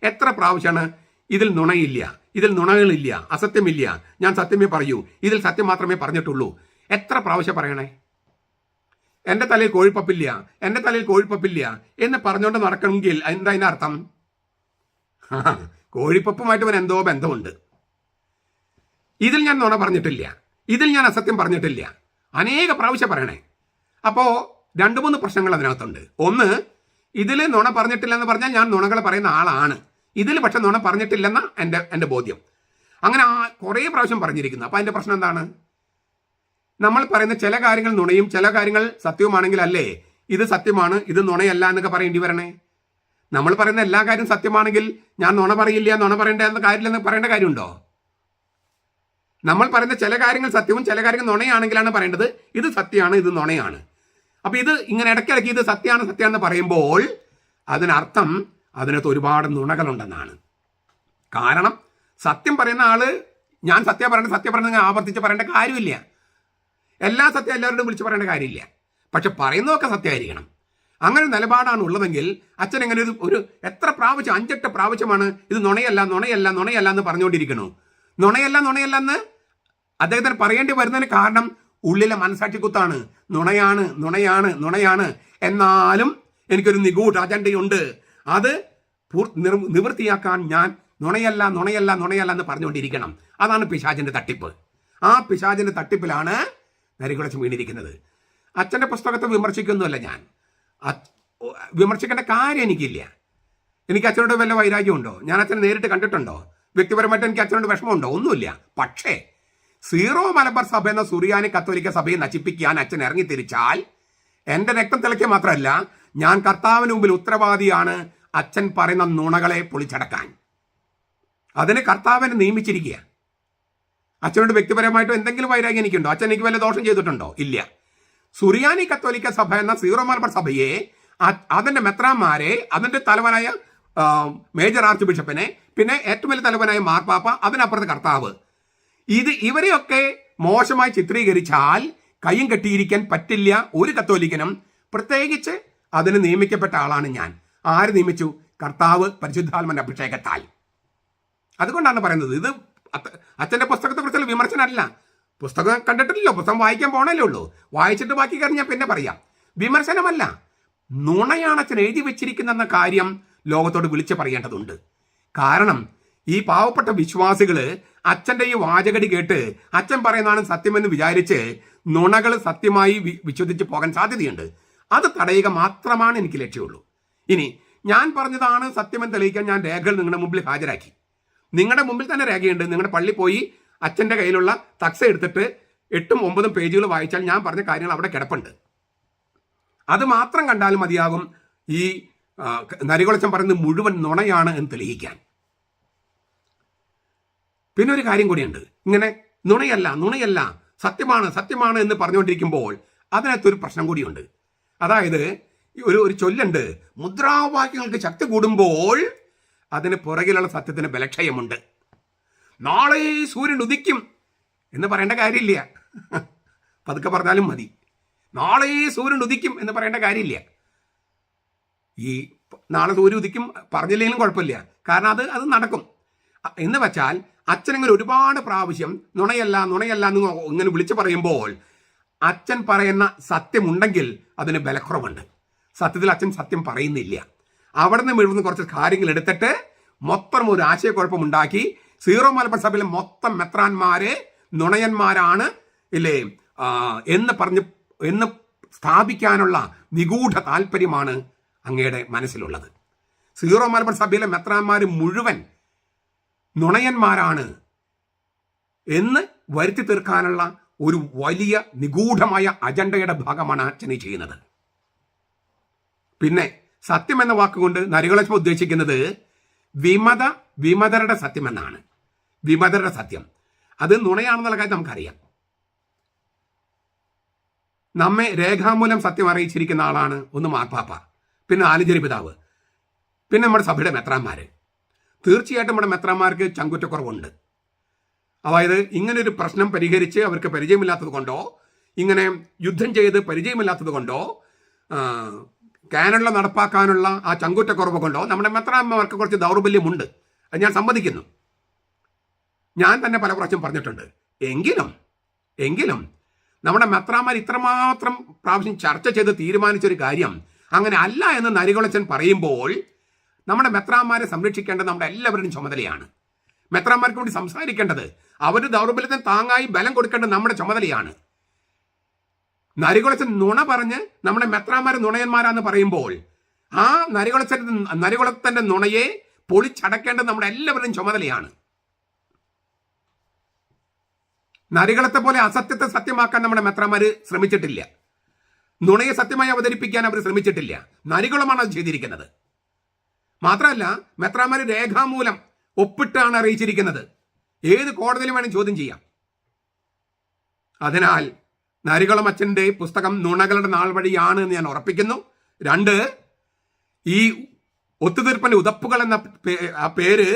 എത്ര പ്രാവശ്യമാണ് ഇതിൽ നുണയില്ല, ഇതിൽ നുണകളില്ല, അസത്യമില്ല, ഞാൻ സത്യമേ പറയൂ, ഇതിൽ സത്യം മാത്രമേ പറഞ്ഞിട്ടുള്ളൂ. എത്ര പ്രാവശ്യം പറയണേ? എൻ്റെ തലയിൽ കോഴിപ്പപ്പില്ല, എൻ്റെ തലയിൽ കോഴിപ്പപ്പില്ല എന്ന് പറഞ്ഞുകൊണ്ട് നടക്കണമെങ്കിൽ എന്താ അതിനർത്ഥം? കോഴിപ്പപ്പുമായിട്ട് അവൻ എന്തോ ബന്ധമുണ്ട്. ഇതിൽ ഞാൻ നുണ പറഞ്ഞിട്ടില്ല, ഇതിൽ ഞാൻ അസത്യം പറഞ്ഞിട്ടില്ല, അനേക പ്രാവശ്യം പറയണേ. അപ്പോൾ 2-3 പ്രശ്നങ്ങൾ അതിനകത്തുണ്ട്. ഒന്ന്, ഇതിൽ നുണ പറഞ്ഞിട്ടില്ലെന്ന് പറഞ്ഞാൽ ഞാൻ നുണകൾ പറയുന്ന ആളാണ്. ഇതിൽ പക്ഷെ നുണ പറഞ്ഞിട്ടില്ലെന്ന എൻ്റെ ബോധ്യം. അങ്ങനെ കുറേ പ്രാവശ്യം പറഞ്ഞിരിക്കുന്നു. അപ്പോൾ അതിൻ്റെ പ്രശ്നം എന്താണ്? നമ്മൾ പറയുന്ന ചില കാര്യങ്ങൾ നുണയും ചില കാര്യങ്ങൾ സത്യവുമാണെങ്കിൽ അല്ലേ ഇത് സത്യമാണ് ഇത് നുണയല്ല എന്നൊക്കെ പറയേണ്ടി വരണേ? നമ്മൾ പറയുന്ന എല്ലാ കാര്യം സത്യമാണെങ്കിൽ ഞാൻ നുണ പറയില്ല, നുണ പറയേണ്ട എന്ന കാര്യമില്ലെന്ന് പറയേണ്ട കാര്യമുണ്ടോ? നമ്മൾ പറയുന്ന ചില കാര്യങ്ങൾ സത്യവും ചില കാര്യങ്ങൾ നുണയാണെങ്കിലാണ് പറയേണ്ടത് ഇത് സത്യമാണ് ഇത് നുണയാണ്. അപ്പൊ ഇത് ഇങ്ങനെ ഇടയ്ക്കിടയ്ക്ക് ഇത് സത്യമാണെന്ന് പറയുമ്പോൾ അതിനർത്ഥം അതിനകത്ത് ഒരുപാട് നുണകളുണ്ടെന്നാണ്. കാരണം സത്യം പറയുന്ന ആള് ഞാൻ സത്യം പറയുന്നത് ആവർത്തിച്ച് പറയേണ്ട കാര്യമില്ല. എല്ലാ സത്യം എല്ലാവരോടും വിളിച്ച് പറയേണ്ട കാര്യമില്ല. പക്ഷെ പറയുന്നതൊക്കെ സത്യമായിരിക്കണം. അങ്ങനെ നിലപാടാണ് ഉള്ളതെങ്കിൽ അച്ഛൻ എങ്ങനെ ഒരു എത്ര പ്രാവശ്യം 5-8 പ്രാവശ്യമാണ് ഇത് നുണയല്ല എന്ന് പറഞ്ഞുകൊണ്ടിരിക്കണു. നുണയല്ല എന്ന് അദ്ദേഹത്തിന് പറയേണ്ടി വരുന്നതിന് കാരണം ഉള്ളിലെ മനസാക്ഷി കുത്താണ്. നുണയാണ്. എന്നാലും എനിക്കൊരു നിഗൂഢ അജണ്ടയുണ്ട്. അത് നിവൃത്തിയാക്കാൻ ഞാൻ നുണയല്ല എന്ന് പറഞ്ഞുകൊണ്ടിരിക്കണം. അതാണ് പിശാചിന്റെ തട്ടിപ്പ്. ആ പിശാചിന്റെ തട്ടിപ്പിലാണ് നരികുളച്ച് വീണിരിക്കുന്നത്. അച്ഛൻ്റെ പുസ്തകത്തെ വിമർശിക്കൊന്നുമല്ല ഞാൻ. വിമർശിക്കേണ്ട കാര്യം എനിക്കില്ല. എനിക്ക് അച്ഛനോട് വല്ല വൈരാഗ്യമുണ്ടോ? ഞാൻ അച്ഛനെ നേരിട്ട് കണ്ടിട്ടുണ്ടോ? വ്യക്തിപരമായിട്ട് എനിക്ക് അച്ഛനോട് വിഷമമുണ്ടോ? ഒന്നുമില്ല. പക്ഷേ സീറോ മലബാർ സഭ എന്ന സുറിയാനി കത്തോലിക്ക സഭയെ നശിപ്പിക്കാൻ അച്ഛൻ ഇറങ്ങി തിരിച്ചാൽ എൻ്റെ രക്തം തിളയ്ക്കുക മാത്രമല്ല, ഞാൻ കർത്താവിന് മുമ്പിൽ ഉത്തരവാദിയാണ് അച്ഛൻ പറയുന്ന നുണകളെ പൊളിച്ചടക്കാൻ. അതിന് കർത്താവിനെ നിയമിച്ചിരിക്കുക. അച്ഛനോട് വ്യക്തിപരമായിട്ട് എന്തെങ്കിലും വൈരാഗ്യം എനിക്കുണ്ടോ? അച്ഛൻ എനിക്ക് വല്ല ദോഷം ചെയ്തിട്ടുണ്ടോ? ഇല്ല. സുറിയാനി കത്തോലിക്ക സഭ എന്ന സീറോ മലബാർ സഭയെ, അതിൻ്റെ മെത്രാന്മാരെ, അതിൻ്റെ തലവനായ മേജർ ആർച്ച് ബിഷപ്പിനെ, പിന്നെ ഏറ്റവും വലിയ തലവനായ മാർപ്പാപ്പ, അതിനപ്പുറത്ത് കർത്താവ്, ഇവരെയൊക്കെ മോശമായി ചിത്രീകരിച്ചാൽ കയ്യും കെട്ടിയിരിക്കാൻ പറ്റില്ല ഒരു കത്തോലിക്കനും. പ്രത്യേകിച്ച് അതിന് നിയമിക്കപ്പെട്ട ആളാണ് ഞാൻ. ആര് നിയമിച്ചു? കർത്താവ് പരിശുദ്ധാത്മാവിന്റെ അഭിഷേകത്താൽ. അതുകൊണ്ടാണ് പറയുന്നത്. ഇത് അച്ഛൻ്റെ പുസ്തകത്തെക്കുറിച്ചുള്ള വിമർശനമല്ല. പുസ്തകം കണ്ടിട്ടില്ലല്ലോ, പുസ്തകം വായിക്കാൻ പോണല്ലേ ഉള്ളൂ. വായിച്ചിട്ട് ബാക്കി കഴിഞ്ഞാൽ പിന്നെ പറയാം. വിമർശനമല്ല, നുണയാണ് അച്ഛൻ എഴുതി വെച്ചിരിക്കുന്ന കാര്യം ലോകത്തോട് വിളിച്ചു പറയേണ്ടതുണ്ട്. കാരണം ഈ പാവപ്പെട്ട വിശ്വാസികള് അച്ഛൻ്റെ ഈ വാചകടി കേട്ട് അച്ഛൻ പറയുന്നതാണ് സത്യമെന്ന് വിചാരിച്ച് നുണകൾ സത്യമായി വിശ്വസിച്ച് പോകാൻ സാധ്യതയുണ്ട്. അത് തടയുക മാത്രമാണ് എനിക്ക് ലക്ഷ്യമുള്ളൂ. ഇനി ഞാൻ പറഞ്ഞതാണ് സത്യമെന്ന് തെളിയിക്കാൻ ഞാൻ രേഖകൾ നിങ്ങളുടെ മുമ്പിൽ ഹാജരാക്കി. നിങ്ങളുടെ മുമ്പിൽ തന്നെ രേഖയുണ്ട്. നിങ്ങളുടെ പള്ളി പോയി അച്ഛൻ്റെ കയ്യിലുള്ള തക്സ എടുത്തിട്ട് 8-9 പേജുകൾ വായിച്ചാൽ ഞാൻ പറഞ്ഞ കാര്യങ്ങൾ അവിടെ കിടപ്പുണ്ട്. അത് മാത്രം കണ്ടാലും മതിയാകും ഈ നരികുളച്ചൻ പറയുന്നത് മുഴുവൻ നുണയാണ് എന്ന് തെളിയിക്കാൻ. പിന്നെ ഒരു കാര്യം കൂടിയുണ്ട്. ഇങ്ങനെ നുണയല്ല സത്യമാണ് എന്ന് പറഞ്ഞുകൊണ്ടിരിക്കുമ്പോൾ അതിനകത്തൊരു പ്രശ്നം കൂടിയുണ്ട്. അതായത് ഒരു ചൊല്ലുണ്ട്, മുദ്രാവാക്യങ്ങൾക്ക് ശക്തി കൂടുമ്പോൾ അതിന് പുറകിലുള്ള സത്യത്തിന് ബലക്ഷയമുണ്ട്. നാളെ സൂര്യൻ ഉദിക്കും എന്ന് പറയേണ്ട കാര്യമില്ല. പതുക്കെ പറഞ്ഞാലും മതി. നാളെ സൂര്യൻ ഉദിക്കും എന്ന് പറയേണ്ട കാര്യമില്ല. ഈ നാളെ സൂര്യൻ ഉദിക്കും പറഞ്ഞില്ലെങ്കിലും കുഴപ്പമില്ല. കാരണം അത് നടക്കും എന്ന് വെച്ചാൽ അച്ഛനിങ്ങനെ ഒരുപാട് പ്രാവശ്യം നുണയല്ല എന്ന് ഇങ്ങനെ വിളിച്ചു പറയുമ്പോൾ അച്ഛൻ പറയുന്ന സത്യമുണ്ടെങ്കിൽ അതിന് ബലക്കുറവുണ്ട്. സത്യത്തിൽ അച്ഛൻ സത്യം പറയുന്നില്ല. അവിടെ നിന്ന് വീഴുന്ന കുറച്ച് കാര്യങ്ങൾ എടുത്തിട്ട് മൊത്തം ഒരു ആശയക്കുഴപ്പമുണ്ടാക്കി സീറോ മലബാർ സഭയിലെ മൊത്തം മെത്രാന്മാരെ നുണയന്മാരാണ് ഇല്ലേ എന്ന് സ്ഥാപിക്കാനുള്ള നിഗൂഢ താല്പര്യമാണ് അങ്ങയുടെ മനസ്സിലുള്ളത്. സീറോ മലബാർ സഭയിലെ മെത്രാന്മാർ മുഴുവൻ നുണയന്മാരാണ് എന്ന് വരുത്തി തീർക്കാനുള്ള ഒരു വലിയ നിഗൂഢമായ അജണ്ടയുടെ ഭാഗമാണ് അച്ഛനെ ചെയ്യുന്നത്. പിന്നെ സത്യം എന്ന വാക്കുകൊണ്ട് നരികുളച്ചൻ ഉദ്ദേശിക്കുന്നത് വിമതരുടെ സത്യം എന്നാണ്. വിമതരുടെ സത്യം അത് നുണയാണെന്നുള്ള കാര്യം നമുക്കറിയാം. നമ്മെ രേഖാമൂലം സത്യം അറിയിച്ചിരിക്കുന്ന ആളാണ് ഒന്ന് മാർപ്പാപ്പ, പിന്നെ ആലഞ്ചേരി പിതാവ്, പിന്നെ നമ്മുടെ സഭയുടെ മെത്രാന്മാര്. തീർച്ചയായിട്ടും നമ്മുടെ മെത്രാന്മാർക്ക് ചങ്കുറ്റക്കുറവുണ്ട്. അതായത് ഇങ്ങനൊരു പ്രശ്നം പരിഹരിച്ച് അവർക്ക് പരിചയമില്ലാത്തത് കൊണ്ടോ, ഇങ്ങനെ യുദ്ധം ചെയ്ത് പരിചയമില്ലാത്തത് കൊണ്ടോ, കാനഡ നടപ്പാക്കാനുള്ള ആ ചങ്കുറ്റക്കുറവ് കൊണ്ടോ നമ്മുടെ മെത്രാന്മാർക്ക് കുറച്ച് ദൗർബല്യമുണ്ട്. അത് ഞാൻ സമ്മതിക്കുന്നു. ഞാൻ തന്നെ പല പ്രാവശ്യം പറഞ്ഞിട്ടുണ്ട്. എങ്കിലും നമ്മുടെ മെത്രാന്മാർ ഇത്രമാത്രം പ്രാവശ്യം ചർച്ച ചെയ്ത് തീരുമാനിച്ചൊരു കാര്യം അങ്ങനെ അല്ല എന്ന് നരികുളച്ചൻ പറയുമ്പോൾ നമ്മുടെ മെത്രാന്മാരെ സംരക്ഷിക്കേണ്ടത് നമ്മുടെ എല്ലാവരുടെയും ചുമതലയാണ്. മെത്രാന്മാർക്ക് വേണ്ടി സംസാരിക്കേണ്ടത്, അവരുടെ ദൗർബല്യത്തിന് താങ്ങായി ബലം കൊടുക്കേണ്ടത് നമ്മുടെ ചുമതലയാണ്. നരികുളച്ചൻ നുണ പറഞ്ഞ് നമ്മുടെ മെത്രാന്മാർ നുണയന്മാരാന്ന് പറയുമ്പോൾ ആ നരികുളത്തന്റെ നുണയെ പൊളിച്ചടക്കേണ്ടത് നമ്മുടെ എല്ലാവരുടെയും ചുമതലയാണ്. നരികുളത്തെ പോലെ അസത്യത്തെ സത്യമാക്കാൻ നമ്മുടെ മെത്രാന്മാർ ശ്രമിച്ചിട്ടില്ല. നുണയെ സത്യമായി അവതരിപ്പിക്കാൻ അവർ ശ്രമിച്ചിട്ടില്ല. നരികുളമാണ് അത് ചെയ്തിരിക്കുന്നത്. മാത്രമല്ല മെത്രാന്മാർ രേഖാമൂലം ഒപ്പിട്ടാണ് അറിയിച്ചിരിക്കുന്നത്. ഏത് കോടതിയിലും വേണം ചോദ്യം ചെയ്യാം. അതിനാൽ നരികുളം അച്ഛൻ്റെ പുസ്തകം നുണകളുടെ നാൾ വഴിയാണ് എന്ന് ഞാൻ ഉറപ്പിക്കുന്നു. 2, ഈ ഒത്തുതീർപ്പിന്റെ ഉതപ്പുകൾ എന്ന ആ പേര്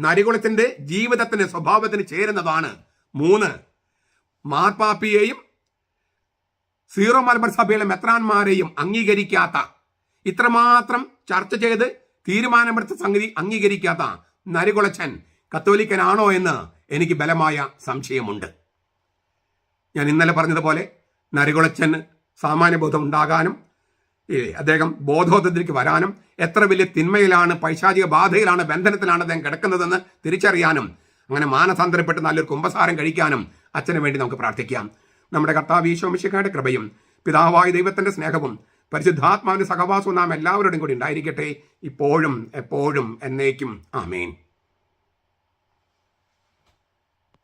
നരികുളത്തിന്റെ ജീവിതത്തിന് സ്വഭാവത്തിന് ചേരുന്നതാണ്. 3, മാർപ്പാപ്പിയെയും സീറോ മലബാർ സഭയിലെ മെത്രാന്മാരെയും അംഗീകരിക്കാത്ത, ഇത്രമാത്രം ചർച്ച ചെയ്ത് തീരുമാനമെടുത്ത സംഗതി അംഗീകരിക്കാത്ത നരികുളച്ചൻ കത്തോലിക്കനാണോ എന്ന് എനിക്ക് ബലമായ സംശയമുണ്ട്. ഞാൻ ഇന്നലെ പറഞ്ഞതുപോലെ നരികുളച്ചന് സാമാന്യബോധം ഉണ്ടാകാനും അദ്ദേഹം ബോധോദയത്തിലേക്ക് വരാനും എത്ര വലിയ തിന്മയിലാണ്, പൈശാചിക ബാധയിലാണ്, ബന്ധനത്തിലാണ് അദ്ദേഹം കിടക്കുന്നതെന്ന് തിരിച്ചറിയാനും അങ്ങനെ മാനസാന്തരപ്പെട്ട് നല്ലൊരു കുമ്പസാരം കഴിക്കാനും അച്ഛന് വേണ്ടി നമുക്ക് പ്രാർത്ഥിക്കാം. നമ്മുടെ കർത്താവ് ഈശോ മിശിഹായുടെ കൃപയും പിതാവായ ദൈവത്തിന്റെ സ്നേഹവും പരിശുദ്ധാത്മാവിന്റെ സഹവാസവും നാം എല്ലാവരോടും കൂടി ഉണ്ടായിരിക്കട്ടെ, ഇപ്പോഴും എപ്പോഴും എന്നേക്കും. ആമേൻ.